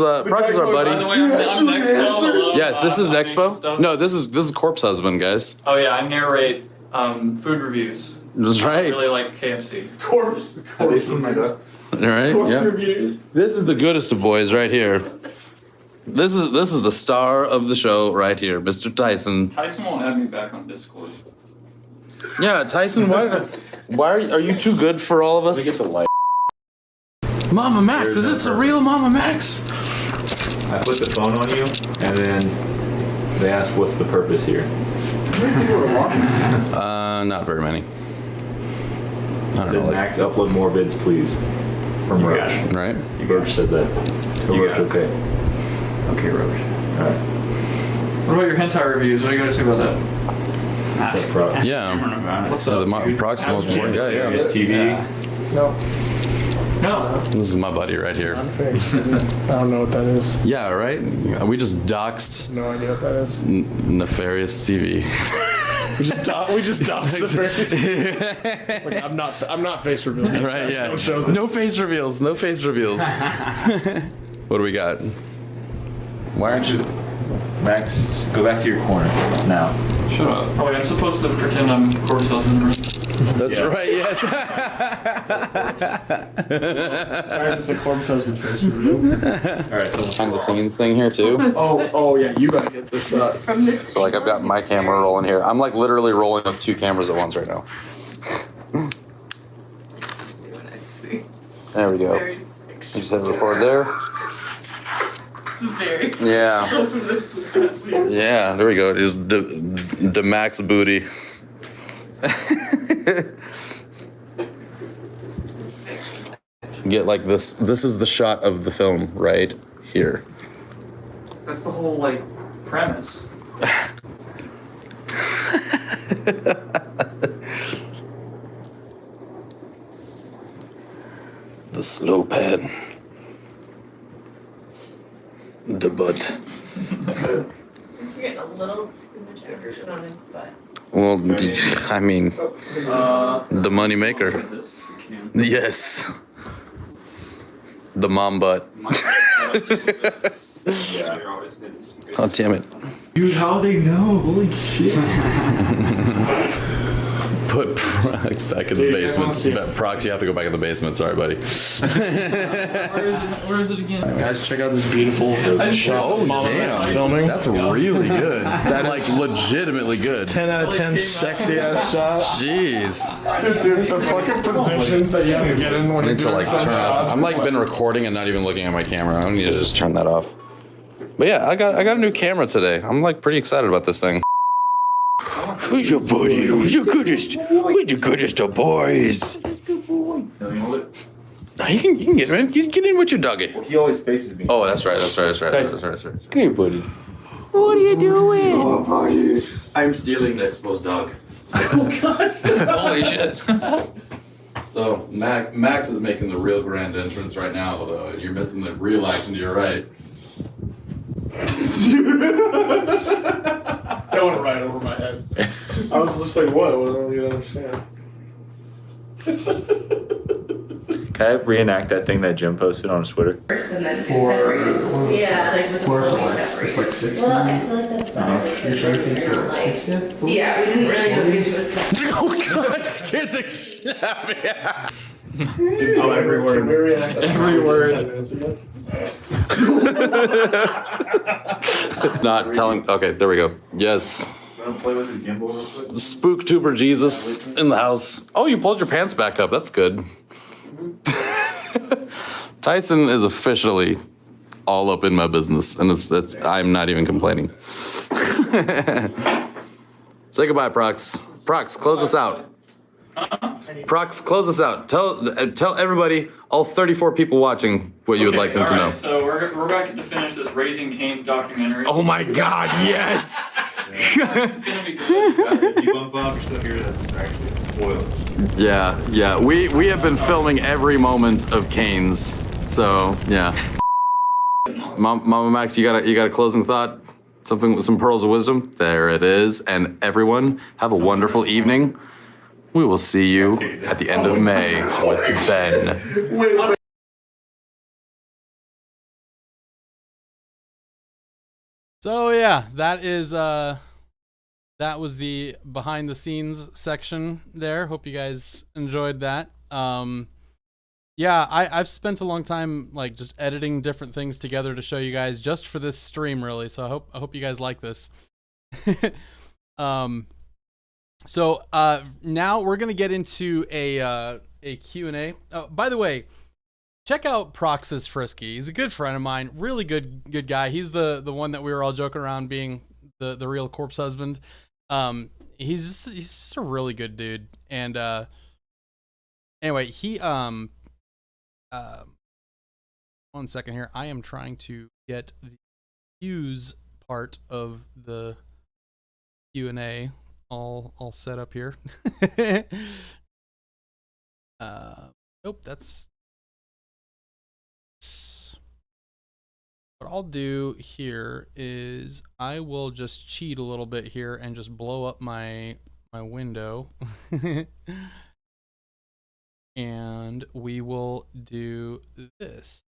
our buddy. By the way, I'm Nexpo. Yes, this is I'm making Nexpo. stuff. No, this is Corpse Husband, guys. Oh yeah, I narrate food reviews. That's I right. really like KFC. Corpse. All right. Yeah. This is the goodest of boys right here. This is the star of the show right here, Mr. Tyson. Tyson won't have me back on Discord. Yeah, Tyson. Why are you too good for all of us? Let me get the light. Mama Max, is it surreal, Mama Max? I put the phone on you, and then they asked, "What's the purpose here?" Not very many. I don't Said, know. Like, Max, upload more vids, please. From Roach. right? Roach said that. Roach, okay. Okay, Roach. All right. What about your hentai reviews? What do you got to say about that? What's up, Prox? Yeah. What's So up? the Prox most important guy. Yeah. TV. No. This is my buddy right here. I don't know what that is. Yeah, right. We just doxed No idea what that is. Nefarious TV. We just doxed the face. Like, I'm not face revealing. Right? Yeah. Don't show this. No face reveals. No face reveals. What do we got? Why aren't you, Max? Go back to your corner now. Shut up. Oh wait, I'm supposed to pretend I'm Corpse Husband, right? That's right. Yes. Why is this a Corpse Husband face review? All right, so Behind the scenes thing here too. Oh yeah, you gotta get this shot. So like I've got my camera rolling here. I'm like literally rolling with two cameras at once right now. There we go. Just hit record there. Yeah. Yeah, there we go. It's the max booty. Get like this. This is the shot of the film right here. That's the whole like premise. The slow pan. The butt. You're getting a little too much action on his butt. Well, I mean, the money maker. Yes. The mom butt. Oh, damn it. dude, how they know? Holy shit! Put Prox back in the basement. Prox, you have to go back in the basement. Sorry, buddy. Where is it again? Guys, check out this beautiful shot. Oh, Mama Max damn. filming. That's really good. That like legitimately good. 10 out of 10 sexy ass shot. Jeez. Dude, the fucking positions that you have to get in when I you're need to doing like some turn shots. off. I'm like been recording and not even looking at my camera. I need to just turn that off. But yeah, I got a new camera today. I'm like pretty excited about this thing. Who's your buddy? Who's your goodest? Who's your goodest of boys? No, you can get in. Get in with your doggy. He always faces me. Oh, that's right. Come here, buddy. What are you doing? Oh, buddy. I'm stealing the exposed dog. Oh gosh! Holy shit! So Max is making the real grand entrance right now, although you're missing the real action to your right. That went right over my head. I was just like, what? What don't you understand? Can I reenact that thing that Jim posted on his Twitter? And then separated. Yeah, it's like separated. It's like 60. Well, I feel like that's better. You sure it's Yeah, we didn't really look into a step. Oh God, scared the shit out of me. Oh, every word. Every word. 10 minutes ago. Not telling. Okay, there we go. Yes. Play with his gimbal real quick. Spooktuber Jesus in the house. Oh, you pulled your pants back up. That's good. Tyson is officially all up in my business, and I'm not even complaining. Say goodbye, Prox. Prox, close us out. Prox, close us out. Tell everybody, all 34 people watching, what you would like them to know. So we're about to finish this Raising Cane's documentary. Oh my God, yes! It's gonna be good. Debunk Bob, you're still here. That's actually spoiled. Yeah. We have been filming every moment of Cane's, so yeah. Mama Max, you got a closing thought? Something with some pearls of wisdom? There it is. And everyone, have a wonderful evening. We will see you at the end of May with Ben. So yeah, that was the behind the scenes section there. Hope you guys enjoyed that. Yeah, I've spent a long time like just editing different things together to show you guys just for this stream, really. So I hope you guys like this. So now we're gonna get into a Q&A. Oh, by the way, check out Prox's Frisky. He's a good friend of mine, really good guy. He's the one that we were all joking around being the real corpse husband. He's just a really good dude. And anyway, he 1 second here. I am trying to get the views part of the Q&A all set up here. Nope, that's what I'll do here is I will just cheat a little bit here and just blow up my window. And we will do this.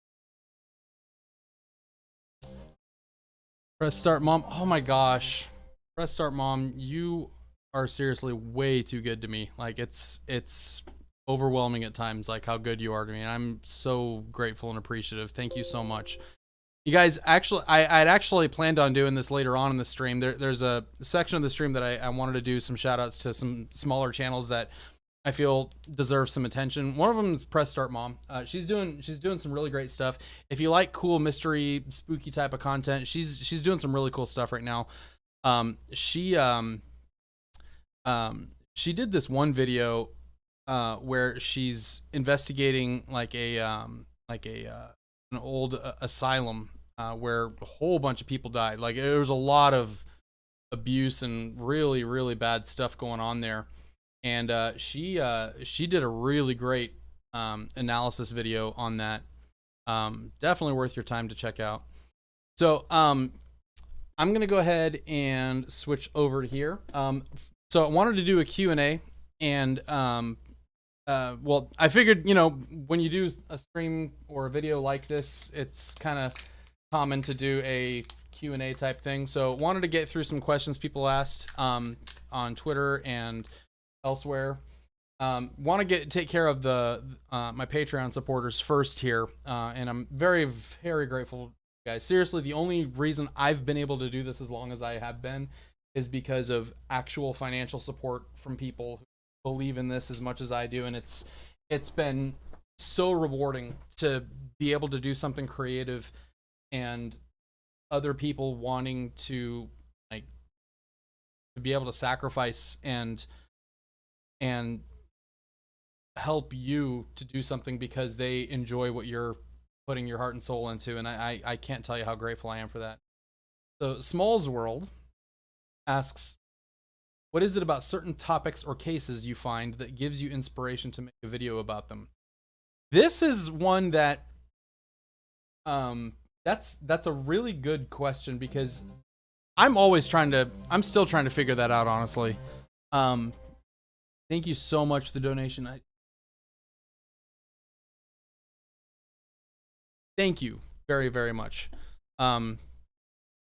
Press start, Mom. Oh my gosh. Press start, Mom. You are seriously way too good to me. Like it's overwhelming at times, like how good you are to me. And I'm so grateful and appreciative. Thank you so much. You guys, actually, I'd actually planned on doing this later on in the stream. There's a section of the stream that I wanted to do some shout outs to some smaller channels that I feel deserve some attention. One of them is Press Start Mom. She's doing some really great stuff. If you like cool mystery, spooky type of content, she's doing some really cool stuff right now. She did this one video where she's investigating like an old asylum where a whole bunch of people died. Like there was a lot of abuse and really, really bad stuff going on there. And she did a really great analysis video on that. Definitely worth your time to check out. So I'm gonna go ahead and switch over to here. So I wanted to do a Q&A, and well, I figured, you know, when you do a stream or a video like this, it's kind of common to do a Q&A type thing. So wanted to get through some questions people asked on Twitter and elsewhere. Want to take care of the my Patreon supporters first here, and I'm very, very grateful, guys. Seriously, the only reason I've been able to do this as long as I have been is because of actual financial support from people who believe in this as much as I do, and it's been so rewarding to be able to do something creative and other people wanting to like to be able to sacrifice and help you to do something because they enjoy what you're putting your heart and soul into, and I can't tell you how grateful I am for that. So Smalls World asks, what is it about certain topics or cases you find that gives you inspiration to make a video about them? This is one that that's a really good question, because I'm still trying to figure that out, honestly. Thank you so much for the donation. Thank you very, very much. The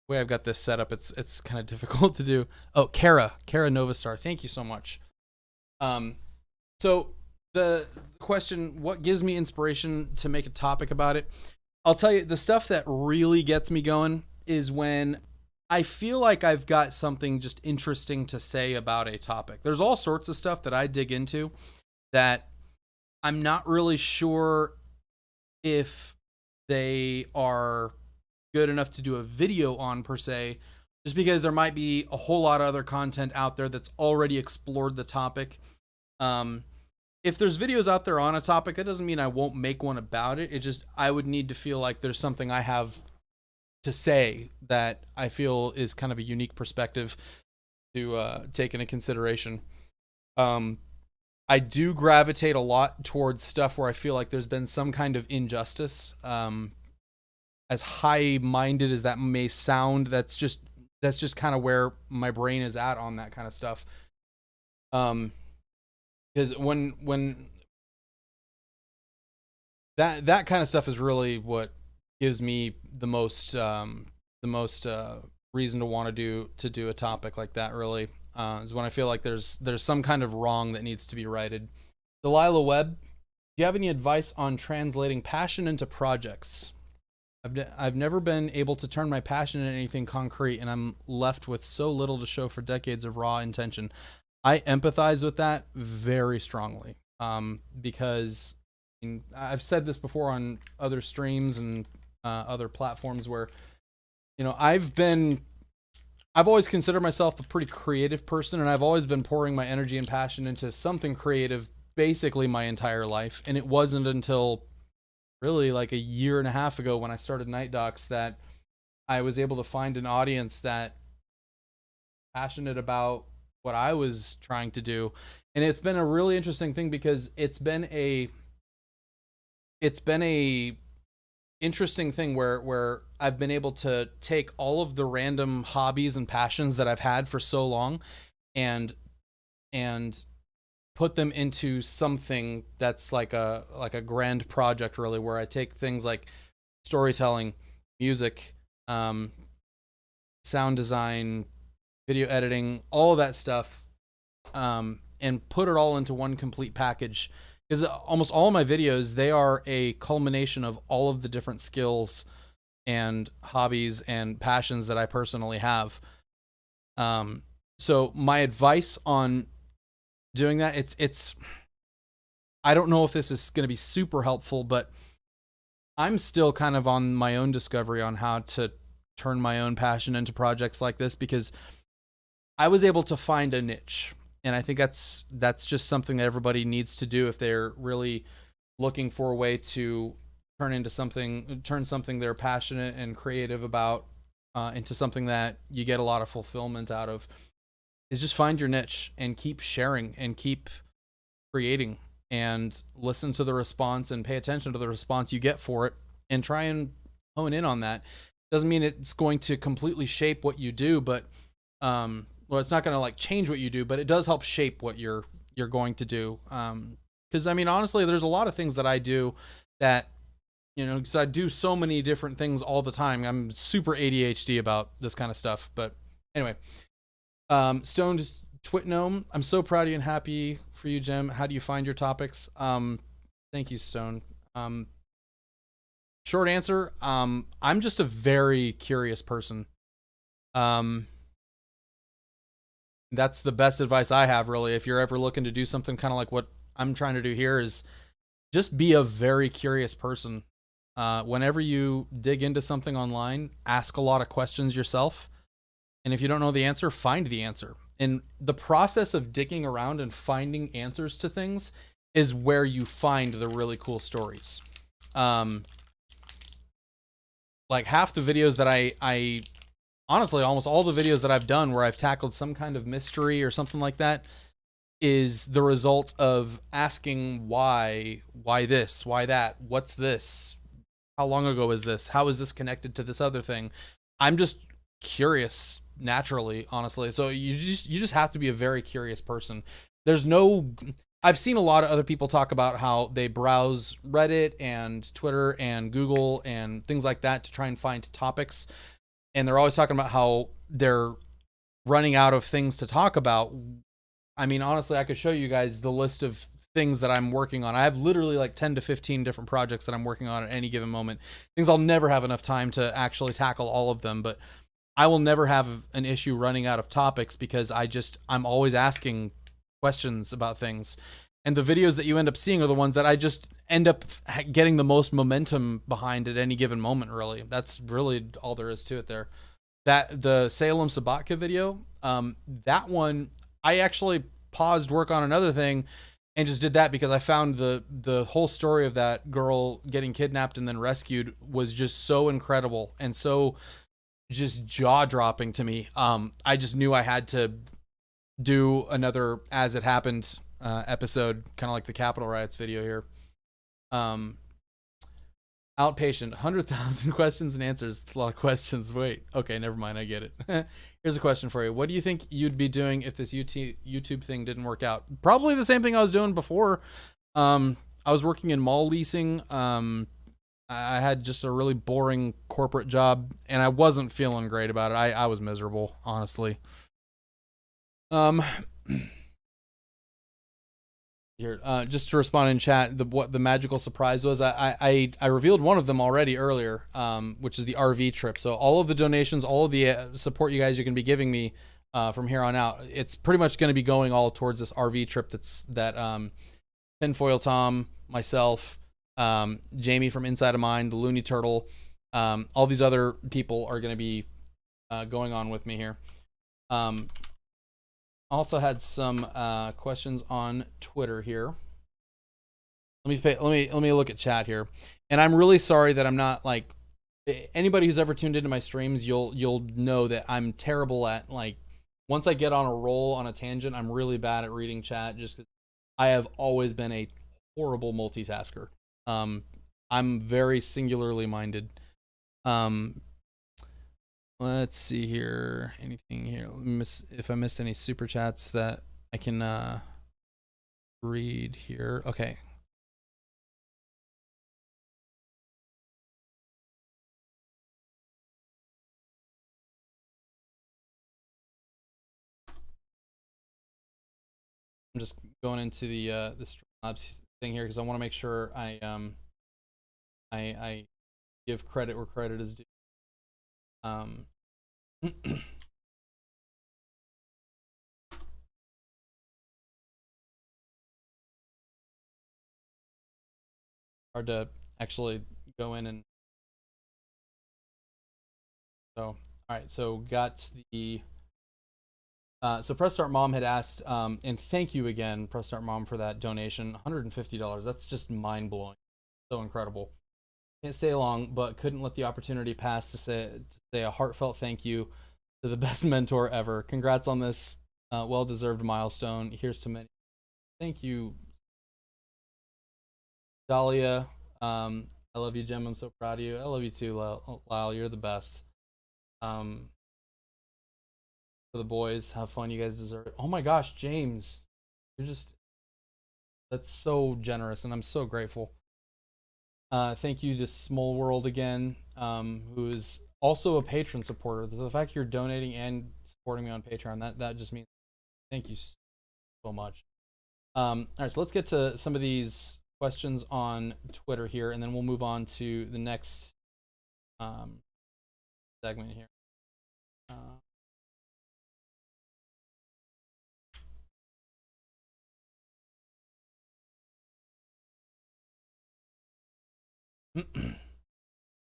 way I've got this set up, it's kind of difficult to do. Oh, Kara Novastar, thank you so much. So the question, what gives me inspiration to make a topic about it? I'll tell you, the stuff that really gets me going is when I feel like I've got something just interesting to say about a topic. There's all sorts of stuff that I dig into that I'm not really sure if they are good enough to do a video on per se, just because there might be a whole lot of other content out there that's already explored the topic. If there's videos out there on a topic, that doesn't mean I won't make one about it. It just, I would need to feel like there's something I have to say that I feel is kind of a unique perspective to take into consideration. I do gravitate a lot towards stuff where I feel like there's been some kind of injustice. As high-minded as that may sound, that's just kind of where my brain is at on that kind of stuff. Because when that kind of stuff is really what gives me the most reason to want to do a topic like that. Really, is when I feel like there's some kind of wrong that needs to be righted. Delilah Webb, do you have any advice on translating passion into projects? I've never been able to turn my passion into anything concrete, and I'm left with so little to show for decades of raw intention. I empathize with that very strongly, because I've said this before on other streams and other platforms where, you know, I've always considered myself a pretty creative person, and I've always been pouring my energy and passion into something creative basically my entire life. And it wasn't until really like a year and a half ago when I started NightDocs that I was able to find an audience that passionate about what I was trying to do. And it's been a really interesting thing because it's been a interesting thing where I've been able to take all of the random hobbies and passions that I've had for so long and put them into something that's like a grand project, really, where I take things like storytelling, music, sound design, video editing, all of that stuff, and put it all into one complete package. Because almost all of my videos, they are a culmination of all of the different skills and hobbies and passions that I personally have. So my advice on doing that, it's I don't know if this is going to be super helpful, but I'm still kind of on my own discovery on how to turn my own passion into projects like this, because I was able to find a niche. And I think that's just something that everybody needs to do if they're really looking for a way to turn something they're passionate and creative about into something that you get a lot of fulfillment out of. Is just find your niche and keep sharing and keep creating and listen to the response and pay attention to the response you get for it and try and hone in on that. Doesn't mean it's going to completely shape what you do, but well, it's not going to like change what you do, but it does help shape what you're going to do. Because I mean, honestly, there's a lot of things that I do that, you know, because I do so many different things all the time. I'm super ADHD about this kind of stuff. But anyway, Stoned Twitnome, I'm so proud of you and happy for you, Jim. How do you find your topics? Thank you, Stone. Short answer, I'm just a very curious person. That's the best advice I have, really. If you're ever looking to do something kind of like what I'm trying to do here, is just be a very curious person. Whenever you dig into something online, ask a lot of questions yourself. And if you don't know the answer, find the answer. And the process of digging around and finding answers to things is where you find the really cool stories. Like half the videos that I honestly, almost all the videos that I've done where I've tackled some kind of mystery or something like that is the result of asking why this, why that, what's this, how long ago is this, how is this connected to this other thing. I'm just curious naturally, honestly. So you just have to be a very curious person. I've seen a lot of other people talk about how they browse Reddit and Twitter and Google and things like that to try and find topics. And they're always talking about how they're running out of things to talk about. I mean, honestly, I could show you guys the list of things that I'm working on. I have literally like 10 to 15 different projects that I'm working on at any given moment. Things I'll never have enough time to actually tackle all of them, but I will never have an issue running out of topics because I'm always asking questions about things. And the videos that you end up seeing are the ones that I just end up getting the most momentum behind at any given moment, really. That's really all there is to it there. The Salem Sabatka video, that one, I actually paused work on another thing and just did that because I found the whole story of that girl getting kidnapped and then rescued was just so incredible and so just jaw-dropping to me. I just knew I had to do another As It Happened episode, kind of like the Capitol Riots video here. Outpatient, 100,000 questions and answers. It's a lot of questions. Wait, okay, never mind, I get it. Here's a question for you. What do you think you'd be doing if this YouTube thing didn't work out? Probably the same thing I was doing before. I was working in mall leasing. I had just a really boring corporate job, and I wasn't feeling great about it. I was miserable, honestly. Here, just to respond in chat, what the magical surprise was, I revealed one of them already earlier, which is the RV trip. So all of the donations, all of the support you guys are going to be giving me from here on out, it's pretty much going to be going all towards this RV trip. That Tinfoil Tom, myself, Jamie from Inside of Mine, the Looney Turtle, all these other people are going to be going on with me here. Also had some questions on Twitter here. Let me look at chat here. And I'm really sorry that I'm not, like, anybody who's ever tuned into my streams, you'll know that I'm terrible at, like, once I get on a roll on a tangent, I'm really bad at reading chat just because I have always been a horrible multitasker. I'm very singularly minded. Let's see here. Anything here? If I missed any super chats that I can read here. Okay. I'm just going into the Streamlabs thing here because I want to make sure I give credit where credit is due. Hard to actually go in and so all right, so got the so Press Start Mom had asked, and thank you again, Press Start Mom, for that donation. $150. That's just mind blowing. So incredible. Can't stay long, but couldn't let the opportunity pass to say a heartfelt thank you to the best mentor ever. Congrats on this well-deserved milestone. Here's to many. Thank you, Dahlia. I love you, Jim. I'm so proud of you. I love you too, Lyle. You're the best. For the boys, have fun. You guys deserve it. Oh my gosh, James, that's so generous, and I'm so grateful. Thank you to Small World again, who is also a patron supporter. The fact you're donating and supporting me on Patreon, that just means thank you so much. All right, so let's get to some of these questions on Twitter here, and then we'll move on to the next segment here.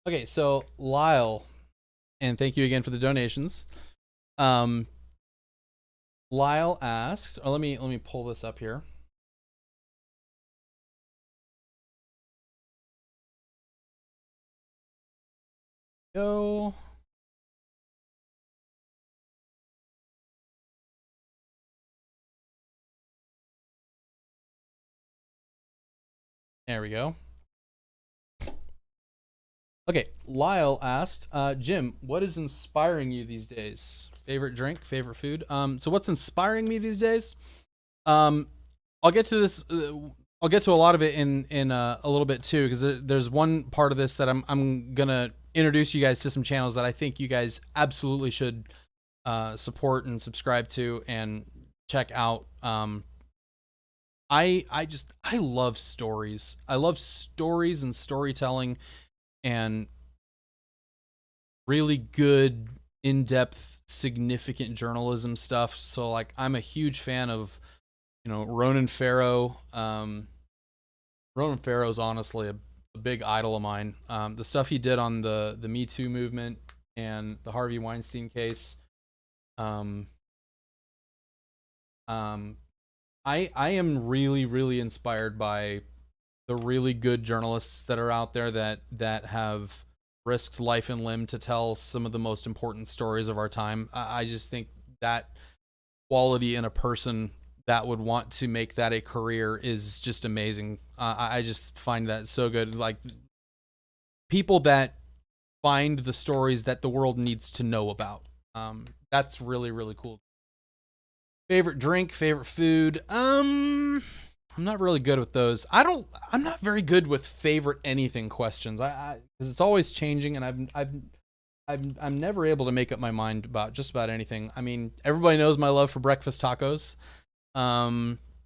Okay, so Lyle, and thank you again for the donations. Lyle asked, let me pull this up here. Go. There we go. Okay, Lyle asked, Jim, what is inspiring you these days? Favorite drink, favorite food? So what's inspiring me these days? I'll get to this. I'll get to a lot of it in a little bit too, because there's one part of this that I'm gonna introduce you guys to some channels that I think you guys absolutely should support and subscribe to and check out. I love stories. I love stories and storytelling and really good in-depth, significant journalism stuff. So like I'm a huge fan of, you know, Ronan Farrow. Ronan Farrow is honestly a big idol of mine. The stuff he did on the Me Too movement and the Harvey Weinstein case. I am really, really inspired by the really good journalists that are out there that have risked life and limb to tell some of the most important stories of our time. I just think that quality in a person that would want to make that a career is just amazing. I just find that so good. Like people that find the stories that the world needs to know about. That's really, really cool. Favorite drink, favorite food. I'm not really good with those. I'm not very good with favorite anything questions. Because it's always changing, and I'm never able to make up my mind about just about anything. I mean, everybody knows my love for breakfast tacos.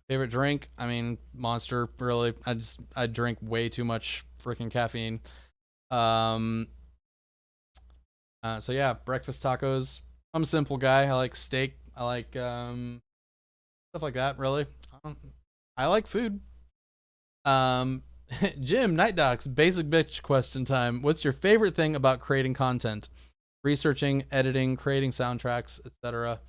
Favorite drink, I mean, Monster. Really, I drink way too much freaking caffeine. So yeah, breakfast tacos. I'm a simple guy. I like steak. I like stuff like that. Really, I like food. Jim, NightDocs, basic bitch question time. What's your favorite thing about creating content? Researching, editing, creating soundtracks, etc.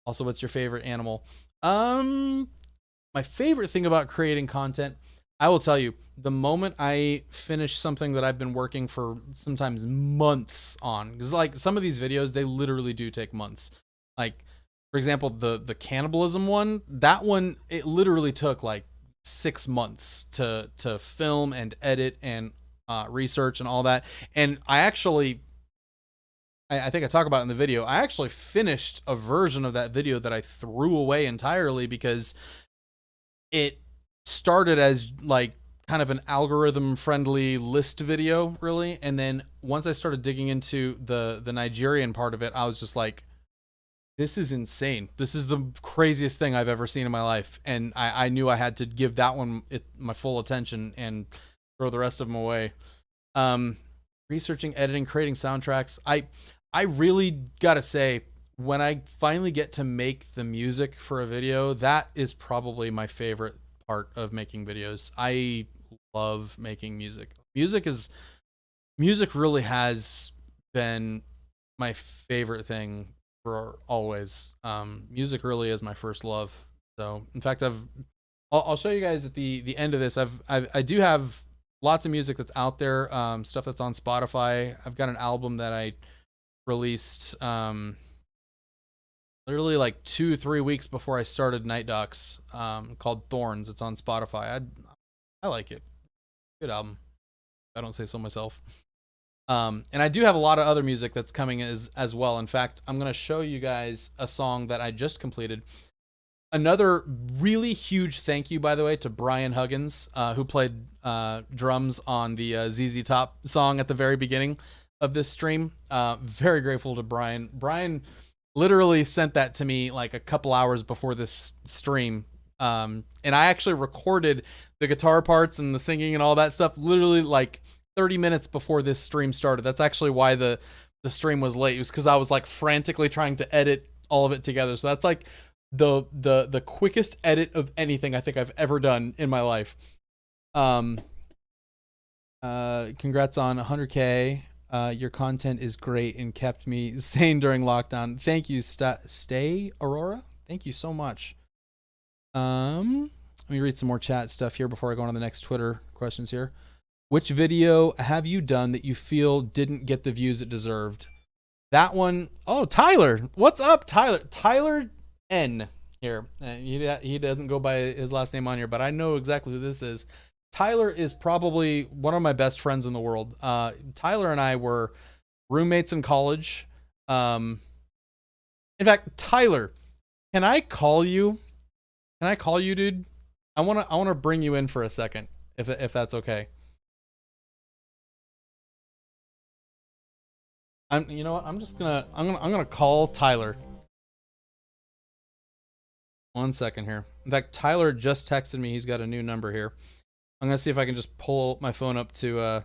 Also, what's your favorite animal? My favorite thing about creating content, I will tell you, the moment I finish something that I've been working for sometimes months on, because like some of these videos, they literally do take months. Like, for example, the cannibalism one, that one, it literally took like 6 months to film and edit and research and all that. And I think I talk about it in the video. I actually finished a version of that video that I threw away entirely because it started as like kind of an algorithm friendly list video, really. And then once I started digging into the Nigerian part of it, I was just like, this is insane. This is the craziest thing I've ever seen in my life. And I knew I had to give that one my full attention and throw the rest of them away. Researching, editing, creating soundtracks. I really gotta say, when I finally get to make the music for a video, that is probably my favorite part of making videos. I love making music. Music really has been my favorite thing for always. Music really is my first love. So in fact, I'll show you guys at the end of this. I do have lots of music that's out there, stuff that's on Spotify. I've got an album that I released literally like 2-3 weeks before I started NightDocs, called Thorns. It's on Spotify. I like it. Good album. I don't say so myself. And I do have a lot of other music that's coming as well. In fact, I'm going to show you guys a song that I just completed. Another really huge thank you, by the way, to Brian Huggins, who played drums on the ZZ Top song at the very beginning of this stream. Very grateful to Brian. Brian literally sent that to me like a couple hours before this stream. And I actually recorded the guitar parts and the singing and all that stuff literally like 30 minutes before this stream started. That's actually why the stream was late. It was because I was like frantically trying to edit all of it together. So that's like the quickest edit of anything I think I've ever done in my life. Congrats on 100K. Your content is great and kept me sane during lockdown. Thank you, Stay Aurora. Thank you so much. Let me read some more chat stuff here before I go on to the next Twitter questions here. Which video have you done that you feel didn't get the views it deserved? That one, oh, Tyler. What's up, Tyler? Tyler N here. He doesn't go by his last name on here, but I know exactly who this is. Tyler is probably one of my best friends in the world. Tyler and I were roommates in college. In fact, Tyler, can I call you? Can I call you, dude? I wanna bring you in for a second, if that's okay. You know what? I'm gonna call Tyler. 1 second here. In fact, Tyler just texted me. He's got a new number here. I'm gonna see if I can just pull my phone up to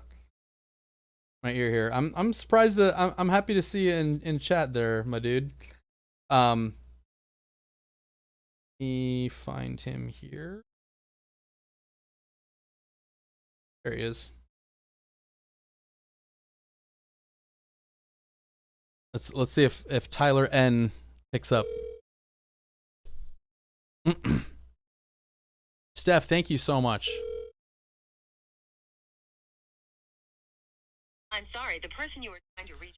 my ear here. I'm surprised that I'm happy to see you in chat there, my dude. Let me find him here. There he is. Let's see if Tyler N picks up. Steph, thank you so much. I'm sorry, the person you were trying to reach.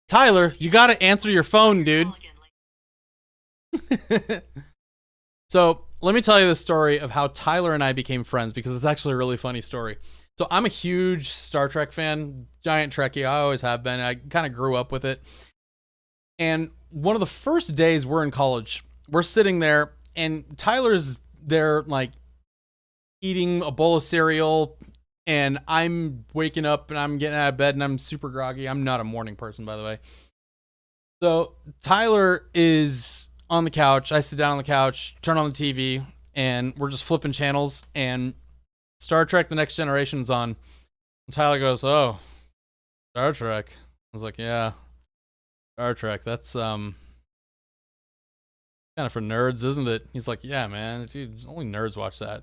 Tyler, you gotta answer your phone, dude. So let me tell you the story of how Tyler and I became friends, because it's actually a really funny story. So I'm a huge Star Trek fan, giant Trekkie. I always have been. I kind of grew up with it. And one of the first days we're in college, we're sitting there and Tyler's there like eating a bowl of cereal, and I'm waking up and I'm getting out of bed and I'm super groggy. I'm not a morning person, by the way. So Tyler is on the couch. I sit down on the couch, turn on the TV, and we're just flipping channels, and Star Trek The Next Generation's on. And Tyler goes, "Oh, Star Trek." I was like, "Yeah, Star Trek. That's kind of for nerds, isn't it?" He's like, "Yeah, man. Dude, only nerds watch that."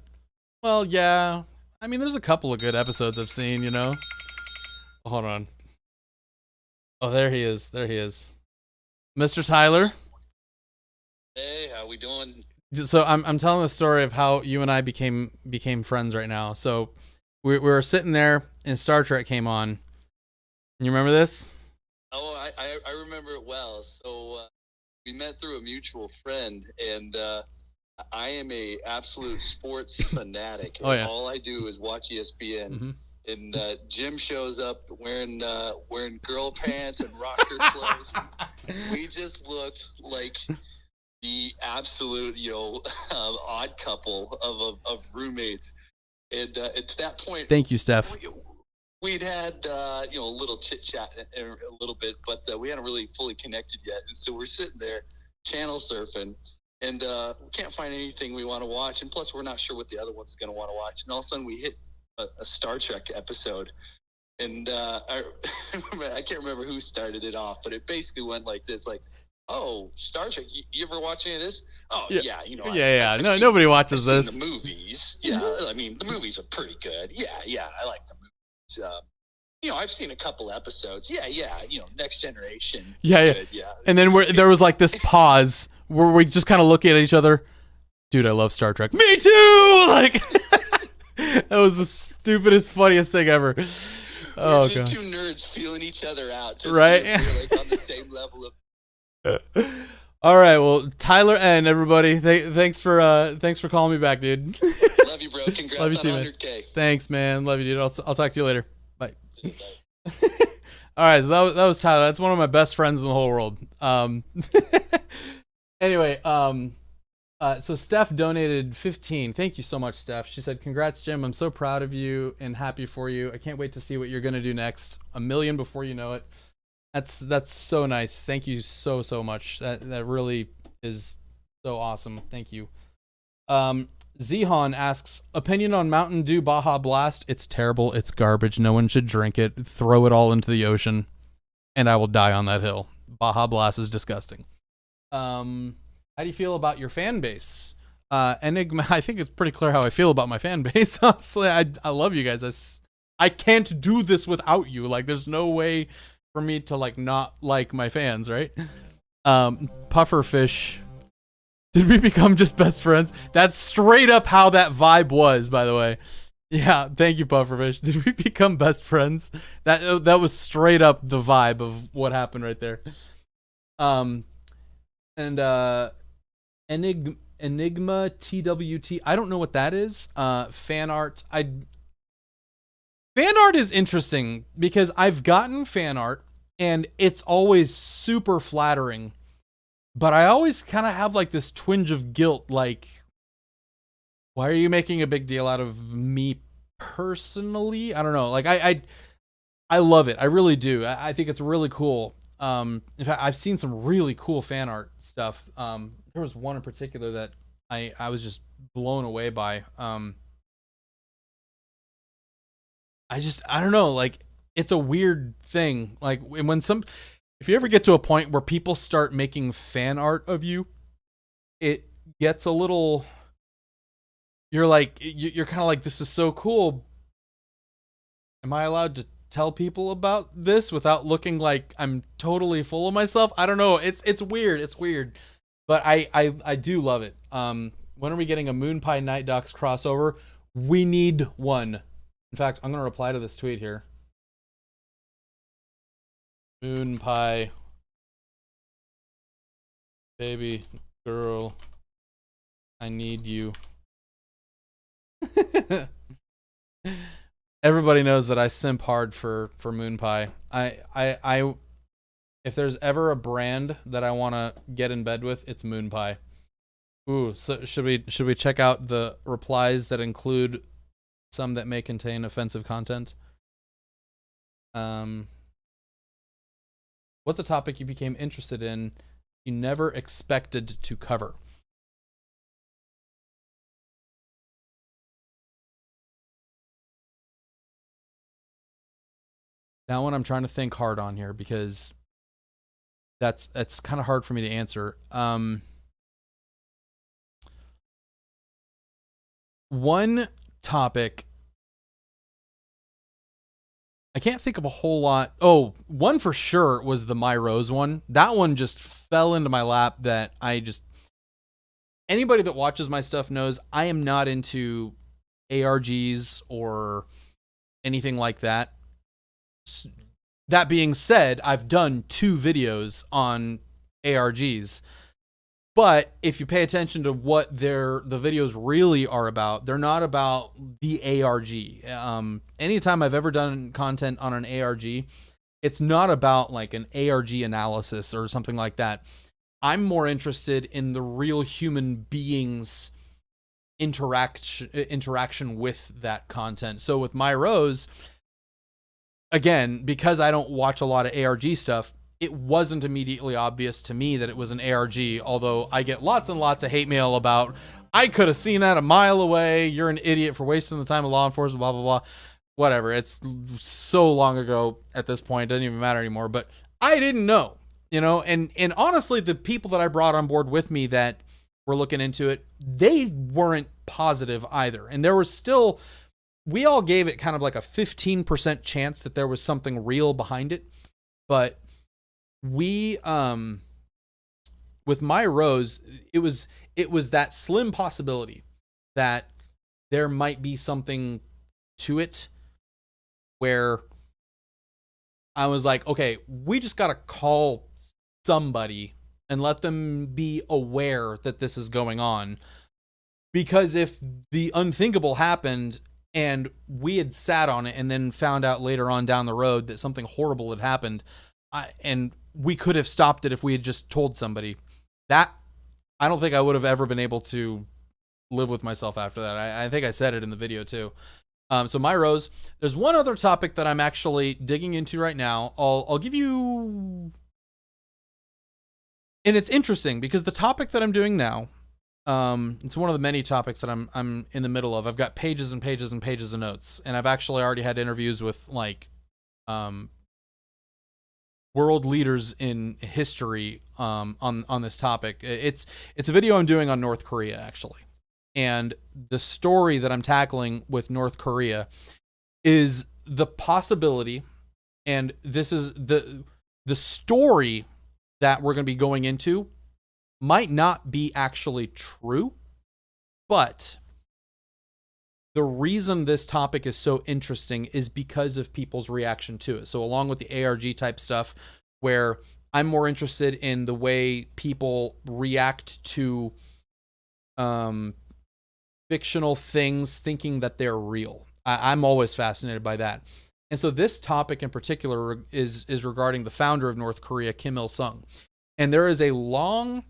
Well, yeah. I mean, there's a couple of good episodes I've seen, you know. Hold on. Oh, there he is. There he is. Mr. Tyler. Hey, how we doing? So I'm telling the story of how you and I became friends right now. So we were sitting there and Star Trek came on. You remember this? Oh, I remember it well. So we met through a mutual friend, and I am a absolute sports fanatic. Oh, yeah. All I do is watch ESPN. Mm-hmm. And Jim shows up wearing girl pants and rocker clothes. We just looked like the absolute, odd couple of roommates. And at that point, thank you, Steph. We'd had a little chit chat a little bit, but we hadn't really fully connected yet. And so we're sitting there channel surfing, and we can't find anything we want to watch. And plus, we're not sure what the other one's going to want to watch. And all of a sudden, we hit a Star Trek episode, and I can't remember who started it off, but it basically went like this, like, "Oh, Star Trek, you ever watch any of this?" "Oh, yeah, No, nobody watches this. The movies, yeah, I mean, the movies are pretty good. Yeah, I like the movies. I've seen a couple episodes. Yeah, Next Generation. Yeah. Good, yeah." And then there was like this pause where we just kind of look at each other. Dude, I love Star Trek. Me too. Like. That was the stupidest, funniest thing ever. We're just two nerds feeling each other out, just right? We're like on the same level of. All right, well, Tyler N, everybody, thanks for calling me back, dude. Love you, bro. Congrats Love you on too, 100K. Man. Thanks, man. Love you, dude. I'll talk to you later. Bye. All right, so that was Tyler. That's one of my best friends in the whole world. Anyway, so Steph donated 15. Thank you so much, Steph. She said, "Congrats, Jim. I'm so proud of you and happy for you. I can't wait to see what you're gonna do next. 1 million before you know it." That's so nice. Thank you so much. That really is so awesome. Thank you. Zehan asks, opinion on Mountain Dew Baja Blast. It's terrible. It's garbage. No one should drink it. Throw it all into the ocean, and I will die on that hill. Baja Blast is disgusting. How do you feel about your fan base? Enigma, I think it's pretty clear how I feel about my fan base. Honestly, I love you guys. I can't do this without you. Like, there's no way for me to like not like my fans, right? Pufferfish, did we become just best friends? That's straight up how that vibe was, by the way. Yeah, thank you, Pufferfish. Did we become best friends? That was straight up the vibe of what happened right there. Enigma TWT. I don't know what that is. Fan art. Fan art is interesting because I've gotten fan art and it's always super flattering, but I always kind of have like this twinge of guilt. Like, why are you making a big deal out of me personally? I don't know. Like I love it. I really do. I think it's really cool. In fact, I've seen some really cool fan art stuff. There was one in particular that I was just blown away by. I don't know, like it's a weird thing. Like if you ever get to a point where people start making fan art of you, it gets a little, you're kind of like, this is so cool. Am I allowed to tell people about this without looking like I'm totally full of myself? I don't know. It's weird. It's weird. But I do love it. When are we getting a Moon Pie NightDocs crossover? We need one. In fact, I'm going to reply to this tweet here. Moon Pie baby girl, I need you. Everybody knows that I simp hard for Moon Pie. I if there's ever a brand that I want to get in bed with, it's Moon Pie. Ooh, so should we check out the replies that include some that may contain offensive content? What's a topic you became interested in you never expected to cover? That one I'm trying to think hard on here because that's kind of hard for me to answer. One topic, I can't think of a whole lot. Oh, one for sure was the My Rose one. That one just fell into my lap that anybody that watches my stuff knows I am not into ARGs or anything like that. That being said, I've done 2 videos on ARGs. But if you pay attention to what the videos really are about, they're not about the ARG. Anytime I've ever done content on an ARG, it's not about like an ARG analysis or something like that. I'm more interested in the real human beings' interaction with that content. So with My Rose, again, because I don't watch a lot of ARG stuff, it wasn't immediately obvious to me that it was an ARG, although I get lots and lots of hate mail about, I could have seen that a mile away, you're an idiot for wasting the time of law enforcement, blah, blah, blah. Whatever, it's so long ago at this point, it doesn't even matter anymore, but I didn't know, and honestly, the people that I brought on board with me that were looking into it, they weren't positive either, and there was still, we all gave it kind of like a 15% chance that there was something real behind it, but we with My Rose, it was that slim possibility that there might be something to it where I was like, okay, we just got to call somebody and let them be aware that this is going on, because if the unthinkable happened and we had sat on it and then found out later on down the road that something horrible had happened, and we could have stopped it if we had just told somebody, that I don't think I would have ever been able to live with myself after that. I think I said it in the video too. So My Rose, there's one other topic that I'm actually digging into right now. I'll give you, and it's interesting because the topic that I'm doing now, it's one of the many topics that I'm in the middle of. I've got pages and pages and pages of notes, and I've actually already had interviews with like world leaders in history on this topic. It's a video I'm doing on North Korea, actually. And the story that I'm tackling with North Korea is the possibility, and this is the story that we're going to be going into might not be actually true, but the reason this topic is so interesting is because of people's reaction to it. So along with the ARG type stuff, where I'm more interested in the way people react to fictional things, thinking that they're real. I'm always fascinated by that. And so this topic in particular is regarding the founder of North Korea, Kim Il-sung. And there is a long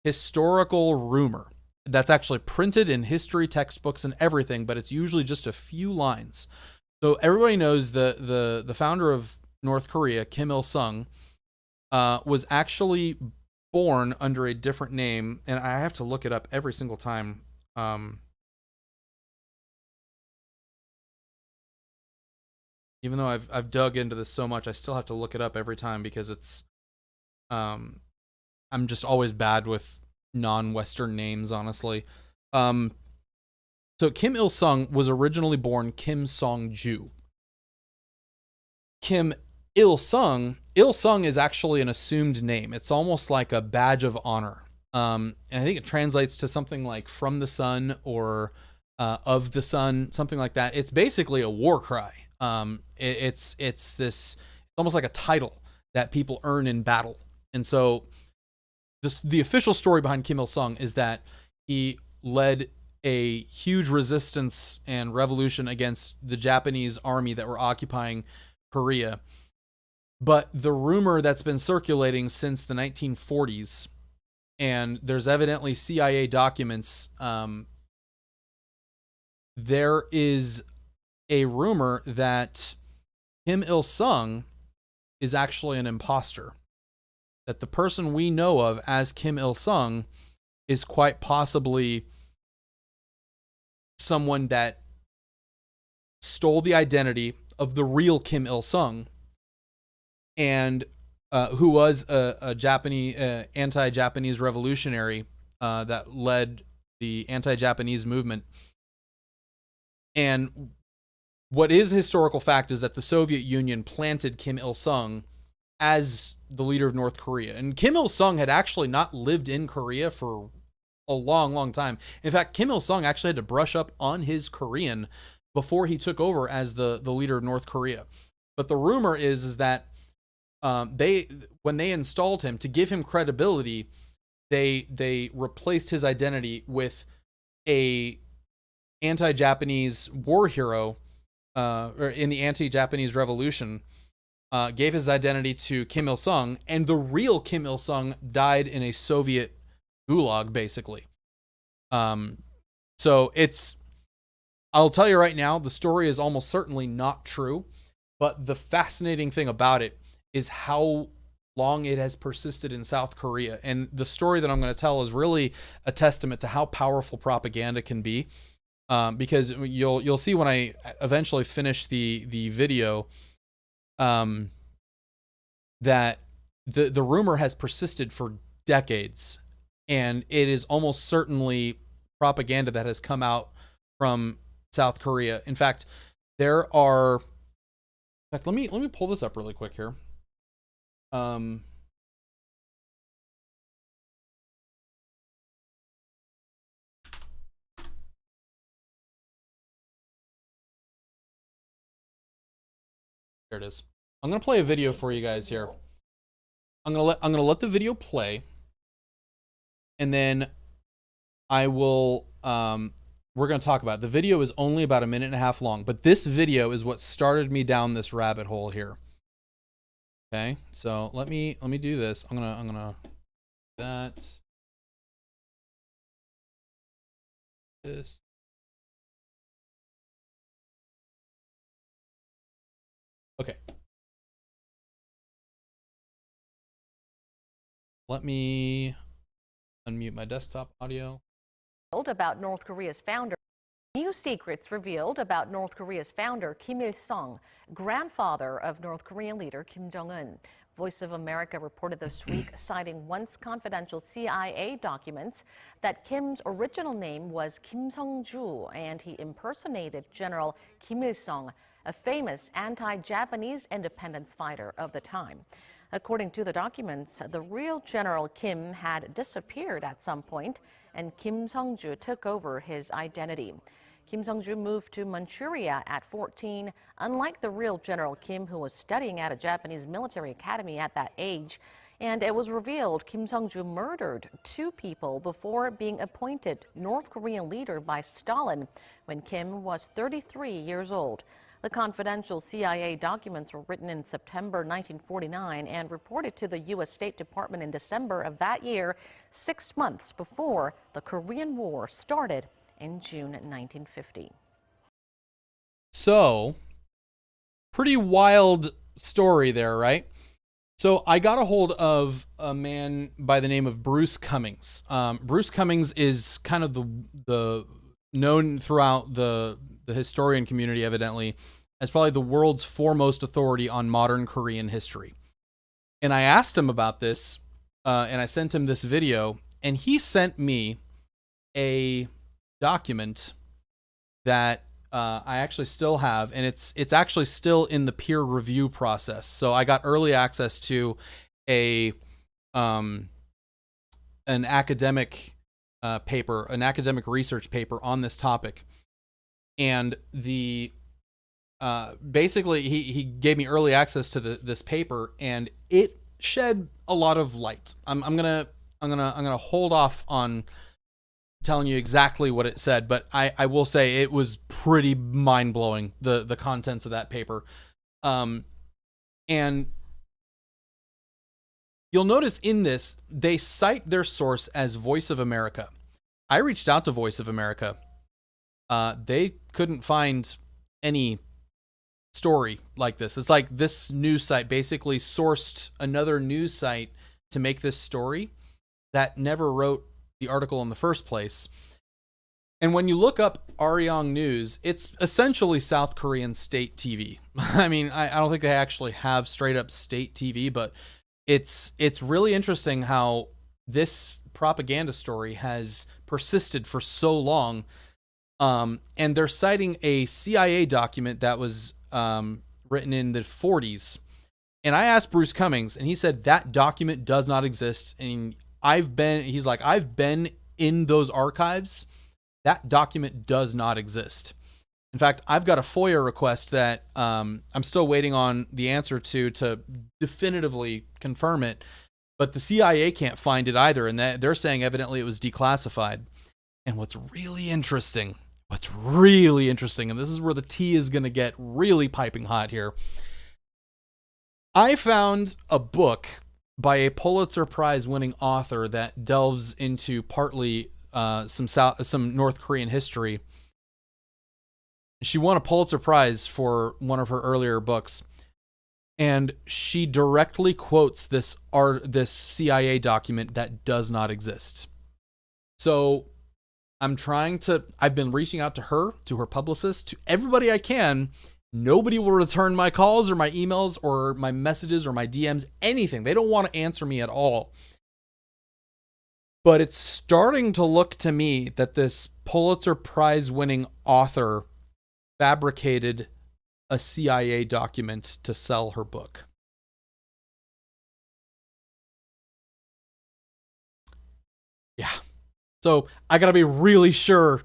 historical rumor that's actually printed in history textbooks and everything, but it's usually just a few lines. So everybody knows the founder of North Korea, Kim Il-sung, was actually born under a different name, and I have to look it up every single time. Even though I've dug into this so much, I still have to look it up every time because it's I'm just always bad with non-Western names, honestly. So Kim Il Sung was originally born Kim Song Ju. Kim Il Sung is actually an assumed name. It's almost like a badge of honor. And I think it translates to something like from the sun or of the sun, something like that. It's basically a war cry. It's almost like a title that people earn in battle. And so the official story behind Kim Il Sung is that he led a huge resistance and revolution against the Japanese army that were occupying Korea. But the rumor that's been circulating since the 1940s, and there's evidently CIA documents, there is a rumor that Kim Il Sung is actually an imposter. That the person we know of as Kim Il Sung is quite possibly someone that stole the identity of the real Kim Il Sung, and who was a Japanese anti-Japanese revolutionary that led the anti-Japanese movement. And what is historical fact is that the Soviet Union planted Kim Il Sung as the leader of North Korea. And Kim Il Sung had actually not lived in Korea for a long, long time. In fact, Kim Il Sung actually had to brush up on his Korean before he took over as the leader of North Korea. But the rumor is that when they installed him to give him credibility, they replaced his identity with a anti-Japanese war hero or in the anti-Japanese revolution, gave his identity to Kim Il Sung, and the real Kim Il Sung died in a Soviet gulag, basically. So I'll tell you right now, the story is almost certainly not true, but the fascinating thing about it is how long it has persisted in South Korea. And the story that I'm going to tell is really a testament to how powerful propaganda can be. Because you'll see when I eventually finish the video, that the rumor has persisted for decades, and it is almost certainly propaganda that has come out from South Korea. In fact, let me pull this up really quick here. There it is. I'm gonna play a video for you guys here. I'm gonna let the video play, and then I will we're gonna talk about it. The video is only about 1.5 minutes long, but this video is what started me down this rabbit hole here. Okay, so let me do this. I'm gonna that this. Okay. Let me unmute my desktop audio. About North Korea's founder. New secrets revealed about North Korea's founder Kim Il-sung, grandfather of North Korean leader Kim Jong-un. Voice of America reported this week, citing once confidential CIA documents, that Kim's original name was Kim Sung-ju, and he impersonated General Kim Il-sung, a famous anti-Japanese independence fighter of the time. According to the documents, the real General Kim had disappeared at some point, and Kim Sung-ju took over his identity. Kim Sung-ju moved to Manchuria at 14, unlike the real General Kim, who was studying at a Japanese military academy at that age. And it was revealed Kim Sung-ju murdered 2 people before being appointed North Korean leader by Stalin when Kim was 33 years old. The confidential CIA documents were written in September 1949 and reported to the U.S. State Department in December of that year, 6 months before the Korean War started in June 1950. So, pretty wild story there, right? So I got a hold of a man by the name of Bruce Cummings. Bruce Cummings is kind of the known throughout the historian community, evidently, as probably the world's foremost authority on modern Korean history. And I asked him about this, and I sent him this video, and he sent me a document that I actually still have, and it's actually still in the peer review process. So I got early access to an academic paper, an academic research paper on this topic, and the basically he gave me early access to this paper, and it shed a lot of light. I'm gonna hold off on telling you exactly what it said, but I will say it was pretty mind-blowing, the contents of that paper. And you'll notice in this, they cite their source as Voice of America. I reached out to Voice of America. They couldn't find any story like this. It's like this news site basically sourced another news site to make this story that never wrote the article in the first place. And when you look up Arirang News, it's essentially South Korean state TV. I mean, I don't think they actually have straight up state TV, but it's really interesting how this propaganda story has persisted for so long. And they're citing a CIA document that was written in the 40s. And I asked Bruce Cummings, and he said that document does not exist. And I've been in those archives. That document does not exist. In fact, I've got a FOIA request that I'm still waiting on the answer to definitively confirm it, but the CIA can't find it either, and they're saying evidently it was declassified. And what's really interesting, and this is where the tea is going to get really piping hot here, I found a book by a Pulitzer Prize winning author that delves into partly some North Korean history. She won a Pulitzer Prize for one of her earlier books, and she directly quotes this CIA document that does not exist. So I've been reaching out to her, to her publicist, to everybody I can. Nobody will return my calls or my emails or my messages or my DMs, anything. They don't want to answer me at all. But it's starting to look to me that this Pulitzer Prize winning author fabricated a CIA document to sell her book. Yeah. So I got to be really sure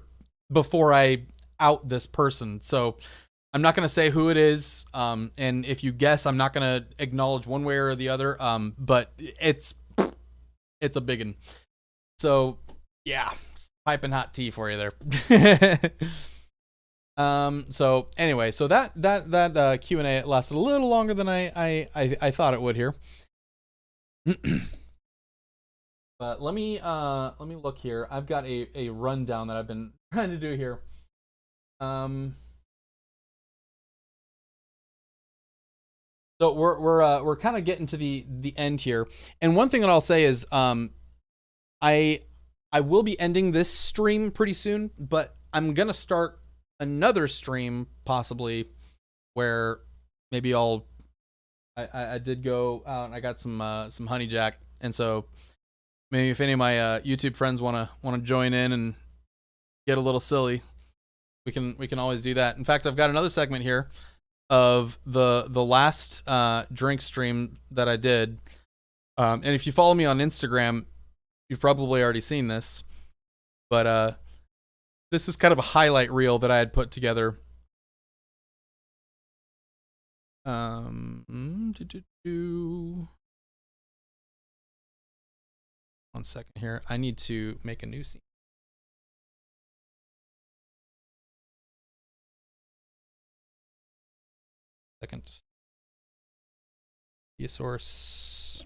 before I out this person. So I'm not going to say who it is. And if you guess, I'm not going to acknowledge one way or the other. But it's a big one. So yeah, piping hot tea for you there. So anyway, so that Q&A lasted a little longer than I thought it would here. But let me look here. I've got a rundown that I've been trying to do here. So we're kind of getting to the end here. And one thing that I'll say is I will be ending this stream pretty soon, but I'm going to start another stream possibly where maybe I did go out and I got some honey jack, and so maybe if any of my YouTube friends want to join in and get a little silly, we can always do that. In fact, I've got another segment here of the last drink stream that I did, and if you follow me on Instagram, you've probably already seen this, but this is kind of a highlight reel that I had put together. One second here. I need to make a new scene. Second. Media source.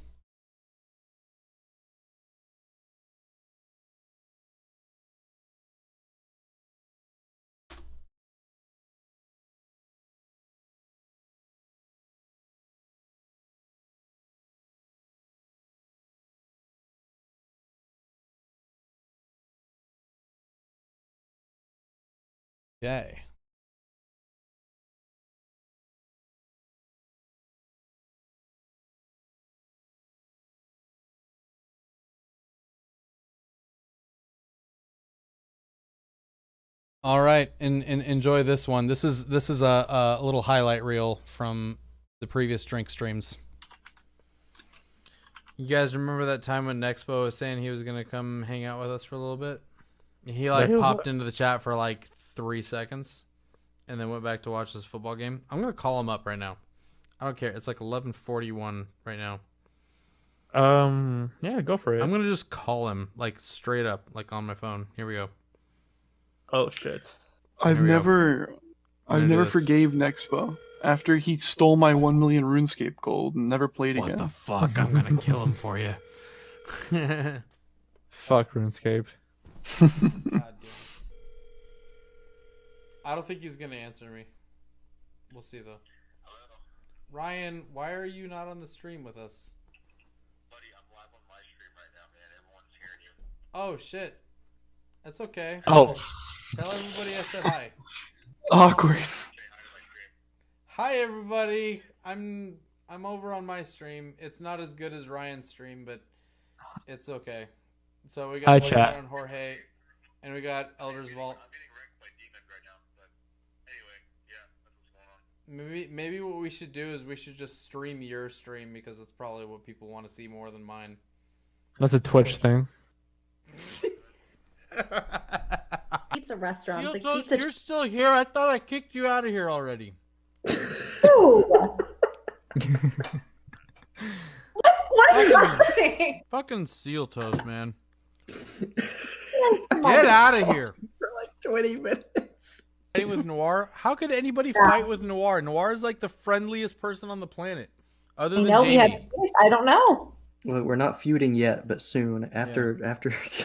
Okay. All right, and enjoy this one. This is a little highlight reel from the previous drink streams. You guys remember that time when Nexpo was saying he was gonna come hang out with us for a little bit? He popped into the chat for like 3 seconds, and then went back to watch this football game. I'm gonna call him up right now. I don't care. It's like 11:41 right now. Yeah, go for it. I'm gonna just call him like straight up, like on my phone. Here we go. Oh shit! I've never forgave Nexpo after he stole my 1 million RuneScape gold and never played again. What the fuck? I'm gonna kill him for you. Fuck RuneScape. God damn. I don't think he's gonna answer me. We'll see though. Ryan, why are you not on the stream with us? Buddy, I'm live on my stream right now, man. Everyone's hearing you. Oh shit. That's okay. Oh. Tell everybody I said hi. Awkward. Hi everybody. I'm over on my stream. It's not as good as Ryan's stream, but it's okay. So we got Hi, Lloyd chat. and Jorge, and we got Elder's Vault. Maybe what we should do is we should just stream your stream because it's probably what people want to see more than mine. That's a Twitch thing. Pizza restaurant. Steel Like Toast, pizza. you're still here? I thought I kicked you out of here already. What is happening? Fucking Seal Toast, man. Get out of here. For like 20 minutes. Fighting with Noir? How could anybody fight with Noir? Noir is like the friendliest person on the planet. Other than Jamie. I don't know. Well, we're not feuding yet, but soon. After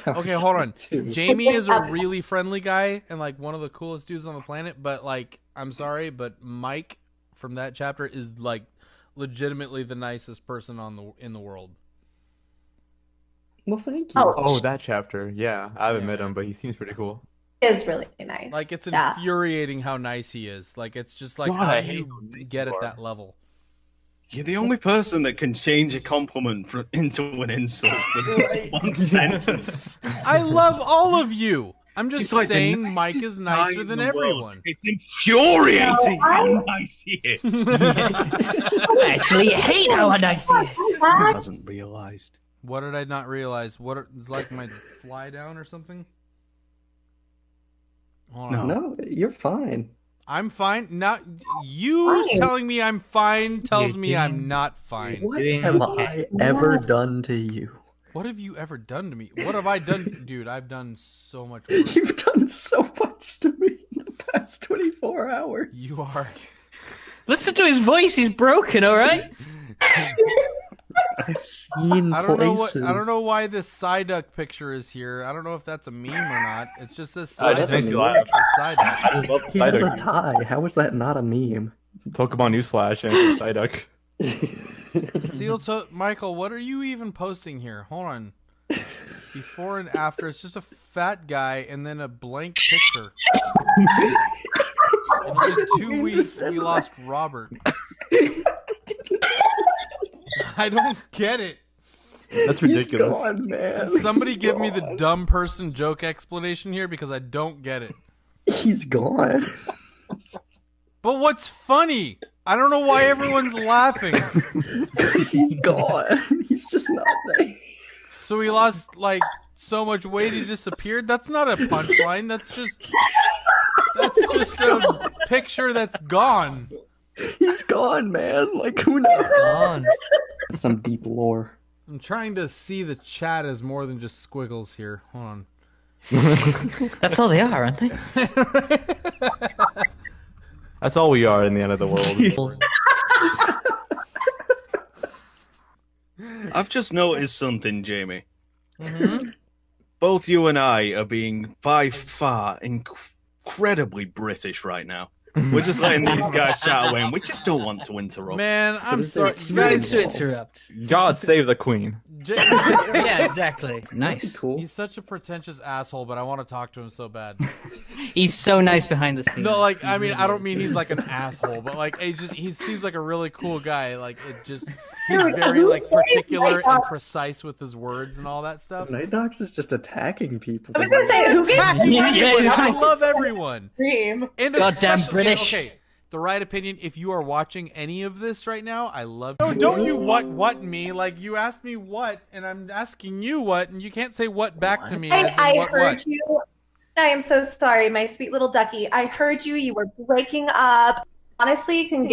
Okay, hold on. Jamie is a really friendly guy and like one of the coolest dudes on the planet, but like I'm sorry, but Mike from that chapter is like legitimately the nicest person in the world. Well, thank you. Oh, that chapter. Yeah, I haven't met him, but he seems pretty cool. It is really nice. Like it's infuriating how nice he is. Like it's just like God, how I do hate you get at that level? You're the only person that can change a compliment into an insult with one sentence. I love all of you. I'm just It's like the saying nicest Mike is guy nicer in than the world. everyone. It's infuriating how nice he is. I actually hate how nice he is. He hasn't realized. What did I not realize? What is like my fly down or something? Hold on. No, you're fine. I'm fine. Not you Fine. telling me I'm fine tells me I'm not fine. What have I ever done to you? What have you ever done to me? What have I done? Dude, I've done so much work. You've done so much to me in the past 24 hours. You are. Listen to his voice. He's broken. All right. I've seen I don't places. know I don't know why this Psyduck picture is here. I don't know if that's a meme or not. It's just this That's Psyduck makes me picture laugh. of Psyduck. He has a tie. How is that not a meme? Pokemon Newsflash and it's Psyduck. Michael, what are you even posting here? Hold on. Before and after, it's just a fat guy and then a blank picture. In 2 weeks, we lost Robert. I don't get it. That's ridiculous. He's gone, man. Can somebody He's give me the gone. dumb person joke explanation here because I don't get it. He's gone. But what's funny? I don't know why everyone's laughing. Because he's gone. He's just not there. So he lost like so much weight he disappeared? That's not a punchline. That's just a picture that's gone. He's gone, man. Like, who knows? Gone. Some deep lore. I'm trying to see the chat as more than just squiggles here. Hold on. That's all they are, aren't they? That's all we are in the end of the world. I've just noticed something, Jamie. Mm-hmm. Both you and I are being by far incredibly British right now. We're just letting these guys chat away, and we just don't want to interrupt. Man, I'm sorry. It's rude to interrupt. God save the queen. Yeah, exactly. Nice. Cool. He's such a pretentious asshole, but I want to talk to him so bad. He's so nice behind the scenes. No, like He I mean, really I don't is. mean he's like an asshole, but like he seems like a really cool guy. Like it just he's very like particular and precise with his words and all that stuff. NightDocs is just attacking people. I was gonna say, who gets I love everyone. Dream? And Goddamn especially- British. Okay, the right opinion. If you are watching any of this right now, I love. No, don't you what me? Like you asked me what, and I'm asking you what, and you can't say what back to me. as in I what, heard what. you. I am so sorry, my sweet little ducky. I heard you. You were breaking up. Honestly, you can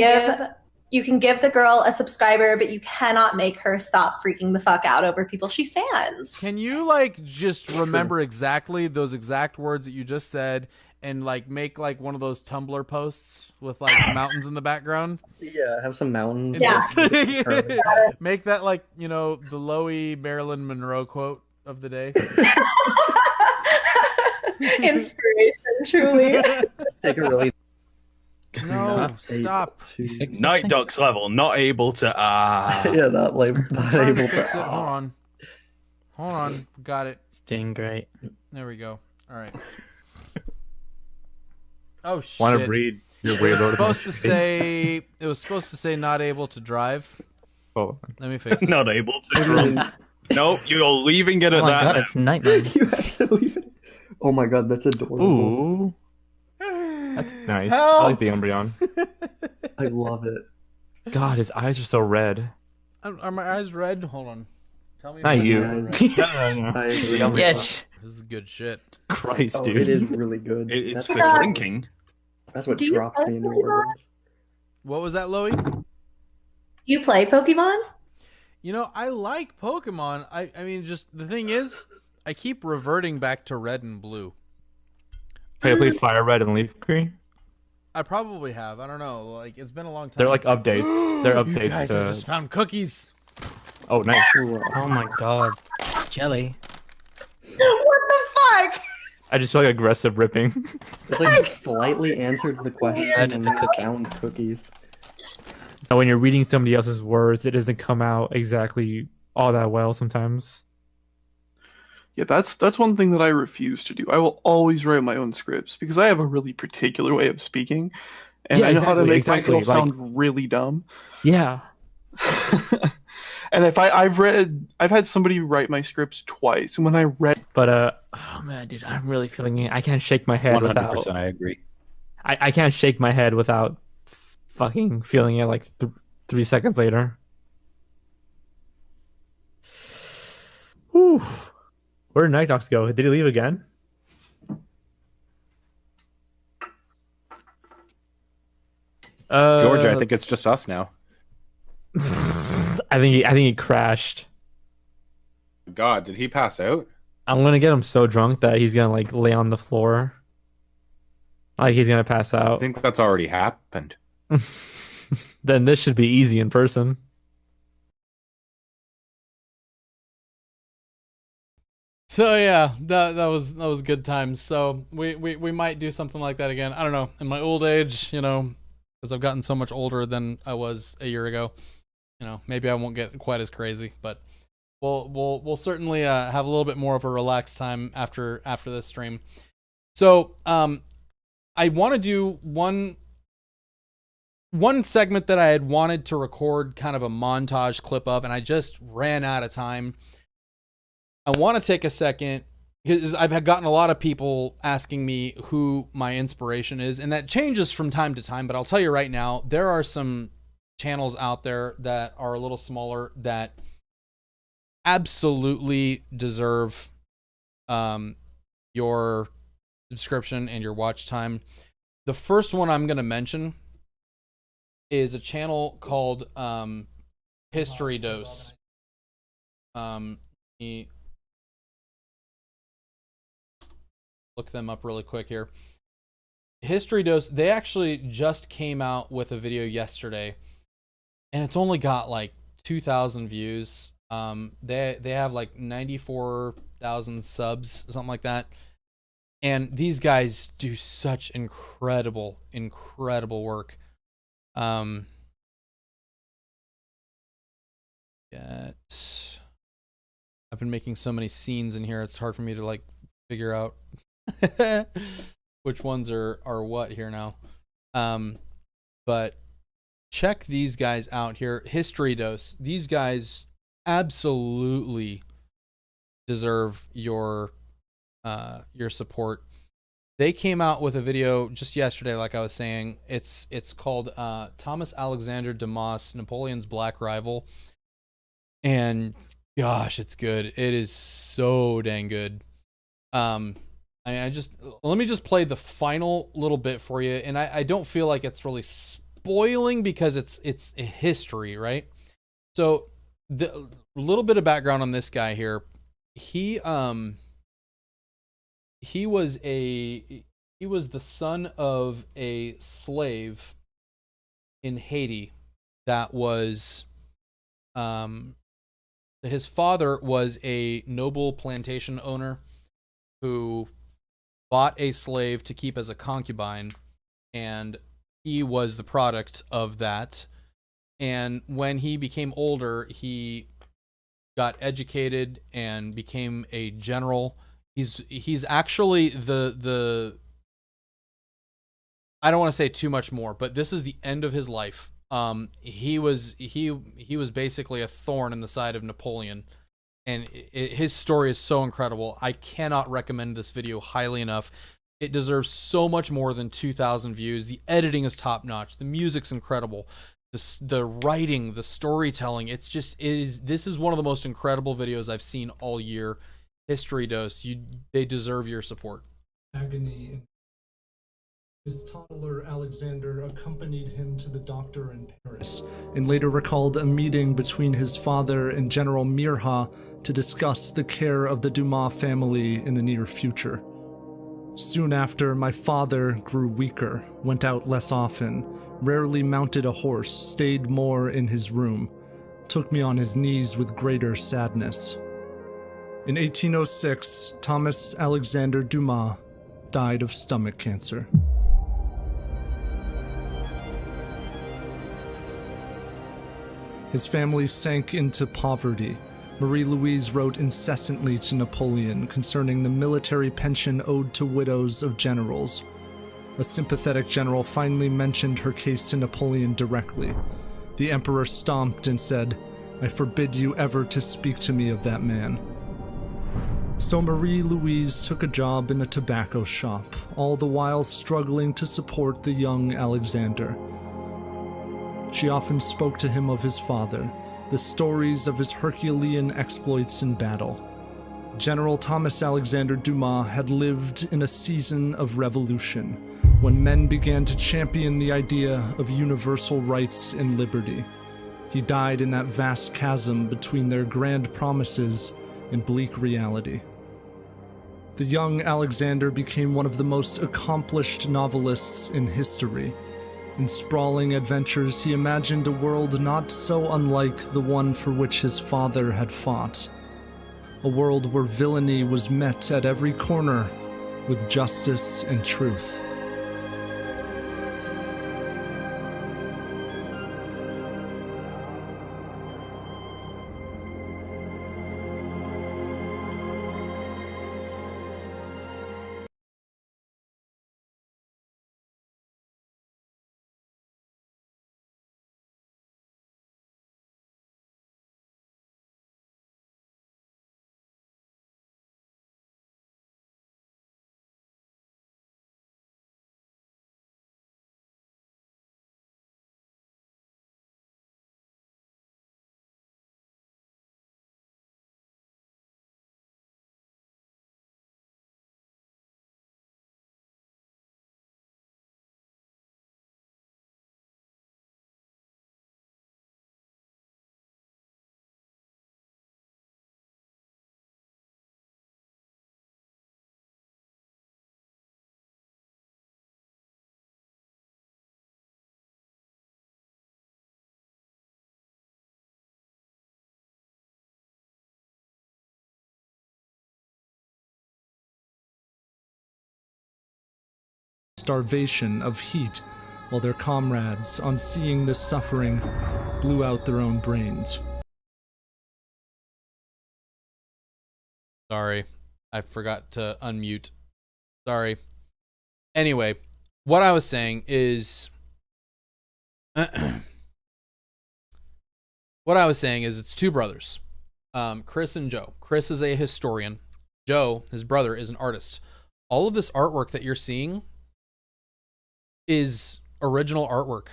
give the girl a subscriber, but you cannot make her stop freaking the fuck out over people she stands. Can you like just remember exactly those exact words that you just said, and like make like one of those Tumblr posts with like mountains in the background? Yeah, have some mountains. Yeah. Make that like, you know, the Loey Marilyn Monroe quote of the day. Inspiration, truly. Take a really. No, stop. NightDocs level, not able to. Yeah, not able Fix to. it. Hold on. Got it. It's doing great. There we go. All right. Oh shit. Want to read your It weird was supposed to say. It was supposed to say not able to drive. Oh. Let me fix it. Not able to drive. Nope, you're leaving it Oh at my that. god, it's nightmare. You have to leave it. Oh my god, that's adorable. Ooh. That's nice. Help! I like the Umbreon. I love it. God, his eyes are so red. Are my eyes red? Hold on. Tell me. Not when you. they're red. I agree. Yes. This is good shit. Christ, Oh, dude. it is really good. It's for That's- drinking. That's what Do you drops play me into Pokemon? organs. What was that, Loey? You play Pokemon? You know, I like Pokemon. I mean, just the thing is, I keep reverting back to red and blue. I played Fire Red and Leaf Green. I probably have. I don't know. Like, it's been a long time. They're like updates. They're You updates guys, I to. just found cookies. Oh, nice. Oh my god. Jelly. What the fuck? I just feel like aggressive ripping. It's like you slightly answered the question I did and the then cookie. found cookies. When you're reading somebody else's words, it doesn't come out exactly all that well sometimes. Yeah, that's one thing that I refuse to do. I will always write my own scripts because I have a really particular way of speaking, and Yeah, I know how to exactly, make exactly, myself sound really dumb. Yeah. And if I've had somebody write my scripts twice, and when I read, But oh man, dude, I'm really feeling it. I can't shake my head 100%, without. I agree. I can't shake my head without fucking feeling it like 3 seconds later. Whew. Where did NightDocs go? Did he leave again? Georgia, I think it's just us now. I think he crashed. God, did he pass out? I'm gonna get him so drunk that he's gonna like lay on the floor. Like he's gonna pass I out. think that's already happened. Then this should be easy in person. So yeah, that was good times. So we might do something like that again. I don't know. In my old age, you know, because I've gotten so much older than I was a year ago. You know, maybe I won't get quite as crazy, but we'll certainly have a little bit more of a relaxed time after this stream. So I want to do one segment that I had wanted to record kind of a montage clip of, and I just ran out of time. I want to take a second because I've gotten a lot of people asking me who my inspiration is, and that changes from time to time, but I'll tell you right now, there are some channels out there that are a little smaller that absolutely deserve your subscription and your watch time. The first one I'm going to mention is a channel called History Dose. Look them up really quick here. History Dose, they actually just came out with a video yesterday, and it's only got like 2,000 views. They have like 94,000 subs, something like that. And these guys do such incredible work. I've been making so many scenes in here, it's hard for me to like figure out which ones are what here now. But check these guys out here. History Dose. These guys absolutely deserve your support. They came out with a video just yesterday, like I was saying. It's called Thomas Alexander Dumas, Napoleon's Black Rival. And gosh, it's good. It is so dang good. I just let me just play the final little bit for you, and I don't feel like it's really spoiling because it's a history, right? So the little bit of background on this guy here. He was the son of a slave in Haiti that was his father was a noble plantation owner who bought a slave to keep as a concubine, and he was the product of that. And when he became older, he got educated and became a general. He's actually the I don't want to say too much more, but this is the end of his life. He was basically a thorn in the side of Napoleon, and his story is so incredible. I cannot recommend this video highly enough. It deserves so much more than 2,000 views. The editing is top notch. The music's incredible. The writing, the storytelling, this is one of the most incredible videos I've seen all year. History Dose, they deserve your support. Agony. His toddler Alexander accompanied him to the doctor in Paris and later recalled a meeting between his father and General Mirha to discuss the care of the Dumas family in the near future. Soon after, my father grew weaker, went out less often, rarely mounted a horse, stayed more in his room, took me on his knees with greater sadness. In 1806, Thomas Alexander Dumas died of stomach cancer. His family sank into poverty. Marie-Louise wrote incessantly to Napoleon concerning the military pension owed to widows of generals. A sympathetic general finally mentioned her case to Napoleon directly. The emperor stomped and said, "I forbid you ever to speak to me of that man." So Marie-Louise took a job in a tobacco shop, all the while struggling to support the young Alexander. She often spoke to him of his father, the stories of his Herculean exploits in battle. General Thomas Alexander Dumas had lived in a season of revolution, when men began to champion the idea of universal rights and liberty. He died in that vast chasm between their grand promises and bleak reality. The young Alexander became one of the most accomplished novelists in history. In sprawling adventures, he imagined a world not so unlike the one for which his father had fought. A world where villainy was met at every corner with justice and truth. Starvation of heat, while their comrades, on seeing this suffering, blew out their own brains. Sorry, I forgot to unmute. Sorry. Anyway, what I was saying is what I was saying is it's two brothers, Chris and Joe. Chris is a historian. Joe, his brother, is an artist. All of this artwork that you're seeing is original artwork.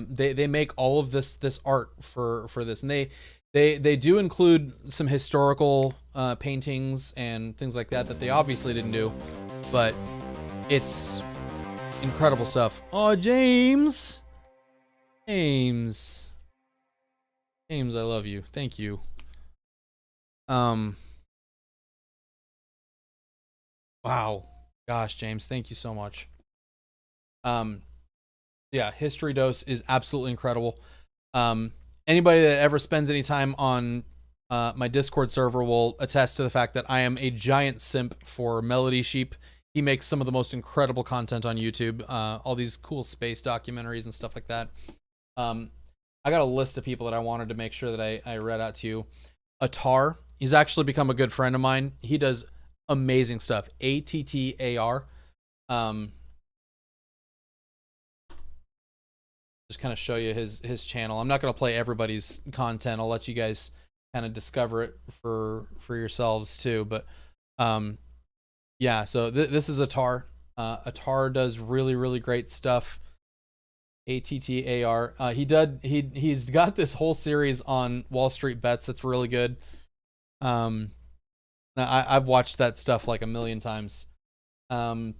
They make all of this art for this, and they do include some historical paintings and things like that they obviously didn't do, but it's incredible stuff. Oh, James, I love you. Thank you. Wow, gosh, James, thank you so much. Yeah, History Dose is absolutely incredible. Anybody that ever spends any time on my Discord server will attest to the fact that I am a giant simp for Melody Sheep. He makes some of the most incredible content on YouTube, all these cool space documentaries and stuff like that. I got a list of people that I wanted to make sure that I read out to you. Attar, he's actually become a good friend of mine. He does amazing stuff. ATTAR. Just kind of show you his channel. I'm not going to play everybody's content. I'll let you guys kind of discover it for yourselves too. But yeah, so this is Attar. Attar does really great stuff. ATTAR. He's got this whole series on Wall Street bets that's really good. I've watched that stuff like a million times. Some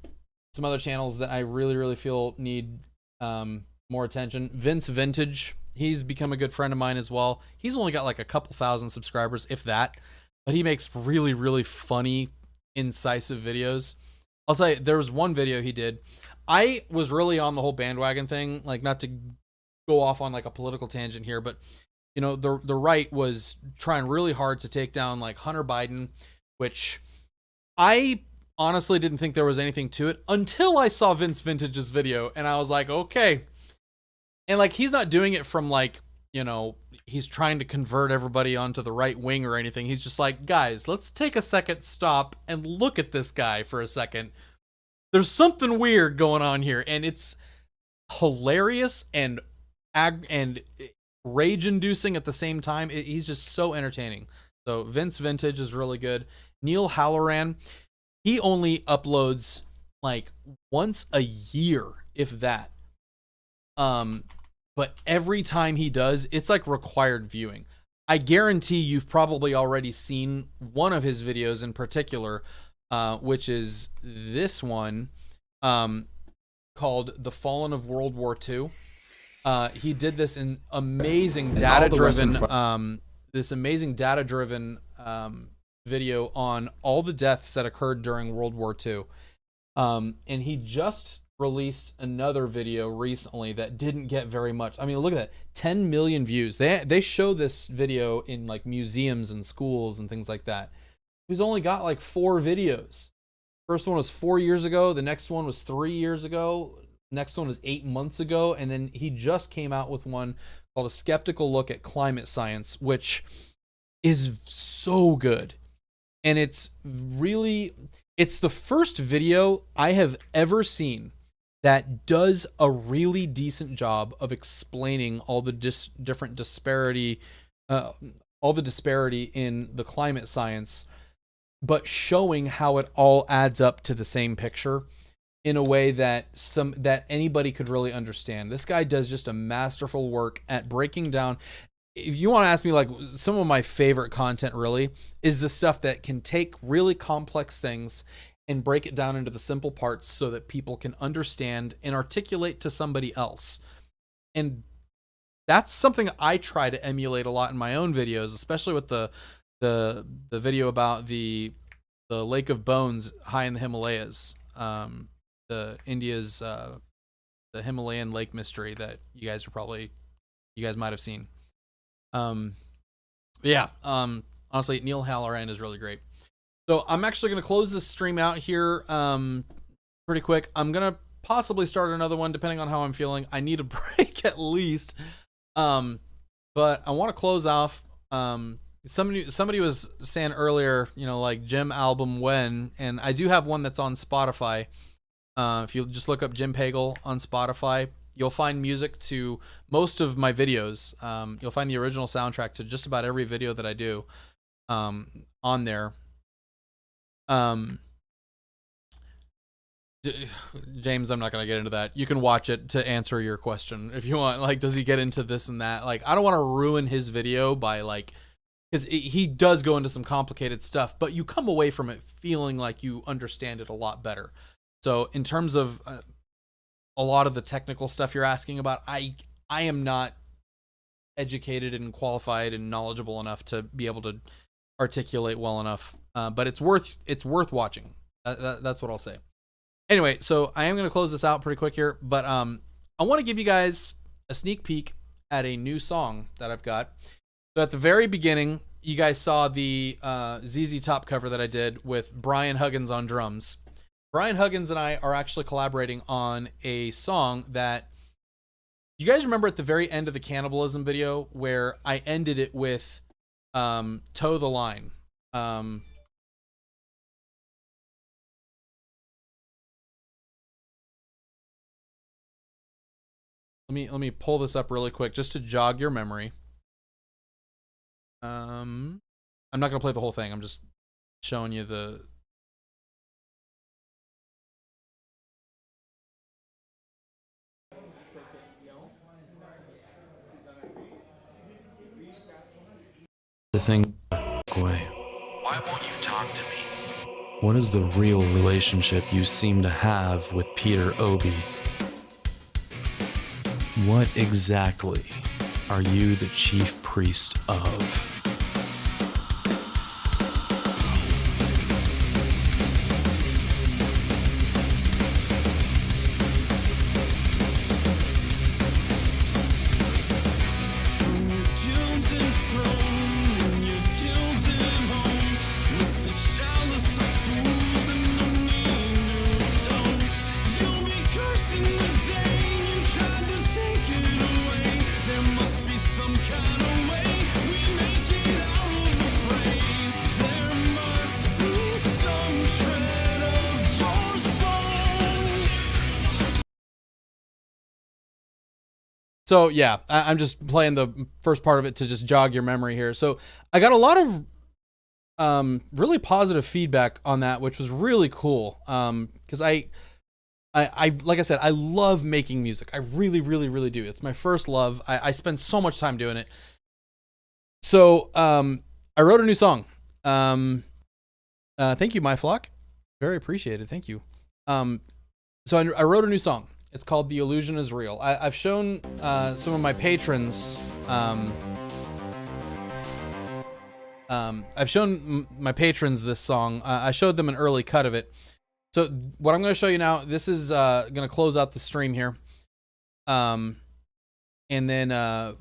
other channels that I really feel need more attention. Vince Vintage, he's become a good friend of mine as well. He's only got like a couple thousand subscribers, if that, but he makes really funny, incisive videos. I'll tell you, there was one video he did. I was really on the whole bandwagon thing, like, not to go off on like a political tangent here, but you know, the right was trying really hard to take down like Hunter Biden, which I honestly didn't think there was anything to it until I saw Vince Vintage's video, and I was like, okay. And like, he's not doing it from like, you know, he's trying to convert everybody onto the right wing or anything. He's just like, guys, let's take a second, stop, and look at this guy for a second. There's something weird going on here, and it's hilarious and rage-inducing at the same time. He's just so entertaining. So Vince Vintage is really good. Neil Halloran, he only uploads like once a year, if that. But every time he does, it's like required viewing. I guarantee you've probably already seen one of his videos in particular, which is this one, called The Fallen of World War II. He did this in amazing data-driven, video on all the deaths that occurred during World War II. And he just released another video recently that didn't get very much. I mean, look at that, 10 million views. They show this video in like museums and schools and things like that. He's only got like 4 videos. First one was 4 years ago. The next one was 3 years ago. Next one was 8 months ago. And then he just came out with one called A Skeptical Look at Climate Science, which is so good. And it's the first video I have ever seen that does a really decent job of explaining all the different disparity, all the disparity in the climate science, but showing how it all adds up to the same picture in a way that anybody could really understand. This guy does just a masterful work at breaking down. If you want to ask me, like, some of my favorite content really is the stuff that can take really complex things and break it down into the simple parts so that people can understand and articulate to somebody else. And that's something I try to emulate a lot in my own videos, especially with the video about the Lake of Bones high in the Himalayas, the India's the Himalayan lake mystery that you guys might have seen. Honestly, Neil Halloran is really great. So I'm actually going to close this stream out here pretty quick. I'm going to possibly start another one depending on how I'm feeling. I need a break at least. But I want to close off. Somebody was saying earlier, you know, like, Jim album when, and I do have one that's on Spotify. If you just look up Jim Pagel on Spotify, you'll find music to most of my videos. You'll find the original soundtrack to just about every video that I do on there. James, I'm not going to get into that. You can watch it to answer your question if you want. Like, does he get into this and that? Like, I don't want to ruin his video by like, because he does go into some complicated stuff, but you come away from it feeling like you understand it a lot better. So in terms of a lot of the technical stuff you're asking about, I am not educated and qualified and knowledgeable enough to be able to articulate well enough. But it's worth watching. That's what I'll say. Anyway, so I am going to close this out pretty quick here, but I want to give you guys a sneak peek at a new song that I've got. So at the very beginning, you guys saw the ZZ Top cover that I did with Brian Huggins on drums. Brian Huggins and I are actually collaborating on a song that you guys remember at the very end of the cannibalism video where I ended it with Toe the Line. Let me pull this up really quick just to jog your memory. I'm not gonna play the whole thing. I'm just showing you the. The thing. Away. Why won't you talk to me? What is the real relationship you seem to have with Peter Obi? What exactly are you the chief priest of? So yeah, I'm just playing the first part of it to just jog your memory here. So I got a lot of really positive feedback on that, which was really cool. Because I like I said, I love making music. I really, really, really do. It's my first love. I spend so much time doing it. So I wrote a new song. Thank you, my flock. Very appreciated. Thank you. So I wrote a new song. It's called The Illusion Is Real. I've shown some of my patrons. I've shown my patrons this song. I showed them an early cut of it. So what I'm going to show you now, this is going to close out the stream here. And then I'm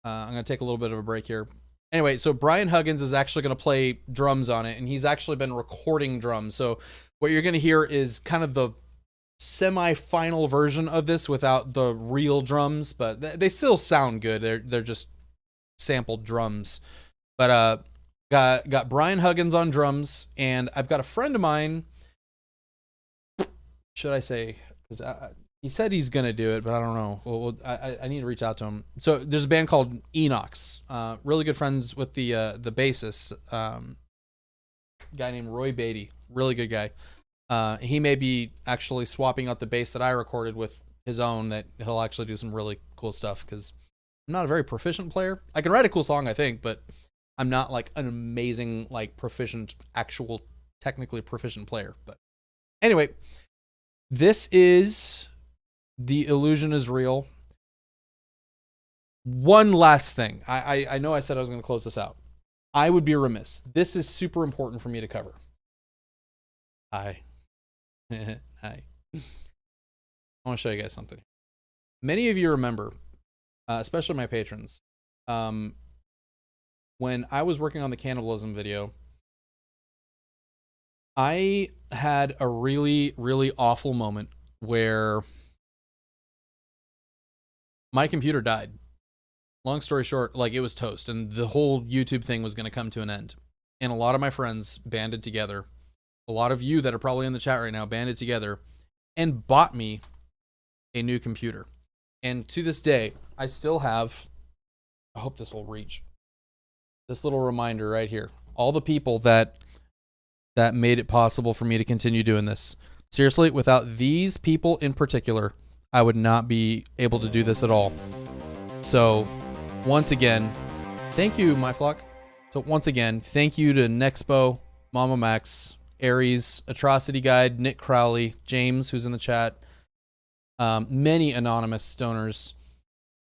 going to take a little bit of a break here. Anyway, so Brian Huggins is actually going to play drums on it, and he's actually been recording drums. So what you're going to hear is kind of the semi-final version of this without the real drums, but they still sound good. They're just sampled drums. But got Brian Huggins on drums, and I've got a friend of mine. Should I say? Because he said he's gonna do it, but I don't know. Well, I need to reach out to him. So there's a band called Enox. Really good friends with the bassist, guy named Roy Beatty. Really good guy. He may be actually swapping out the bass that I recorded with his own, that he'll actually do some really cool stuff, because I'm not a very proficient player. I can write a cool song, I think, but I'm not like an amazing, like proficient, actual technically proficient player. But anyway, this is The Illusion Is Real. One last thing. I know I said I was going to close this out. I would be remiss. This is super important for me to cover. Hi. Hi. I want to show you guys something. Many of you remember, especially my patrons, when I was working on the cannibalism video, I had a really, really awful moment where my computer died. Long story short, like, it was toast, and the whole YouTube thing was going to come to an end. And a lot of my friends banded together. A lot of you that are probably in the chat right now banded together and bought me a new computer. And to this day, I still have, I hope this will reach, this little reminder right here. All the people that made it possible for me to continue doing this. Seriously, without these people in particular, I would not be able to do this at all. So, once again, thank you, my flock. So, once again, thank you to Nexpo, Mama Max, Aries, Atrocity Guide, Nick Crowley, James, who's in the chat, many anonymous stoners,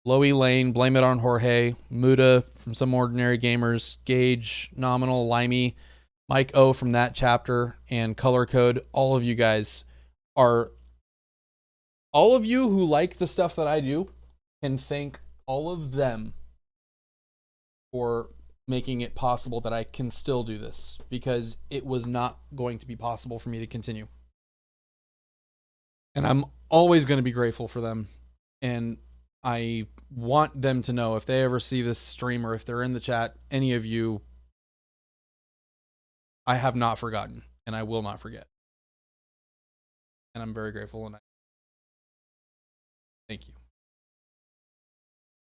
Loey Lane, Blame It on Jorge, Muda from Some Ordinary Gamers, Gage, Nominal, Limey, Mike O from that chapter, and Color Code. All of you guys are, all of you who like the stuff that I do can thank all of them for making it possible that I can still do this, because it was not going to be possible for me to continue. And I'm always going to be grateful for them. And I want them to know, if they ever see this stream or if they're in the chat, any of you, I have not forgotten and I will not forget. And I'm very grateful, and I thank you.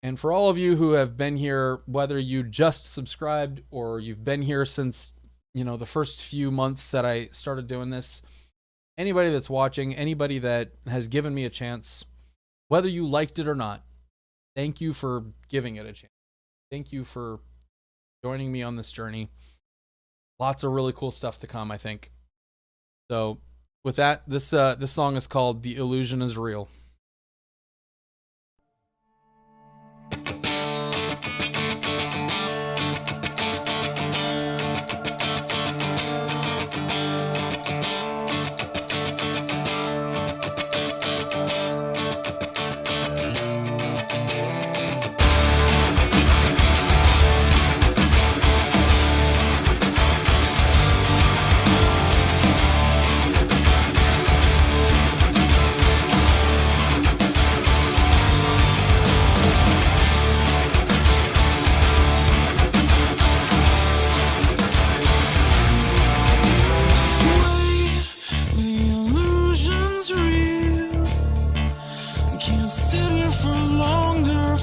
And for all of you who have been here, whether you just subscribed or you've been here since, you know, the first few months that I started doing this, anybody that's watching, anybody that has given me a chance, whether you liked it or not, thank you for giving it a chance. Thank you for joining me on this journey. Lots of really cool stuff to come, I think. So with that, this song is called The Illusion is Real. illusion's real. Can't sit here for longer.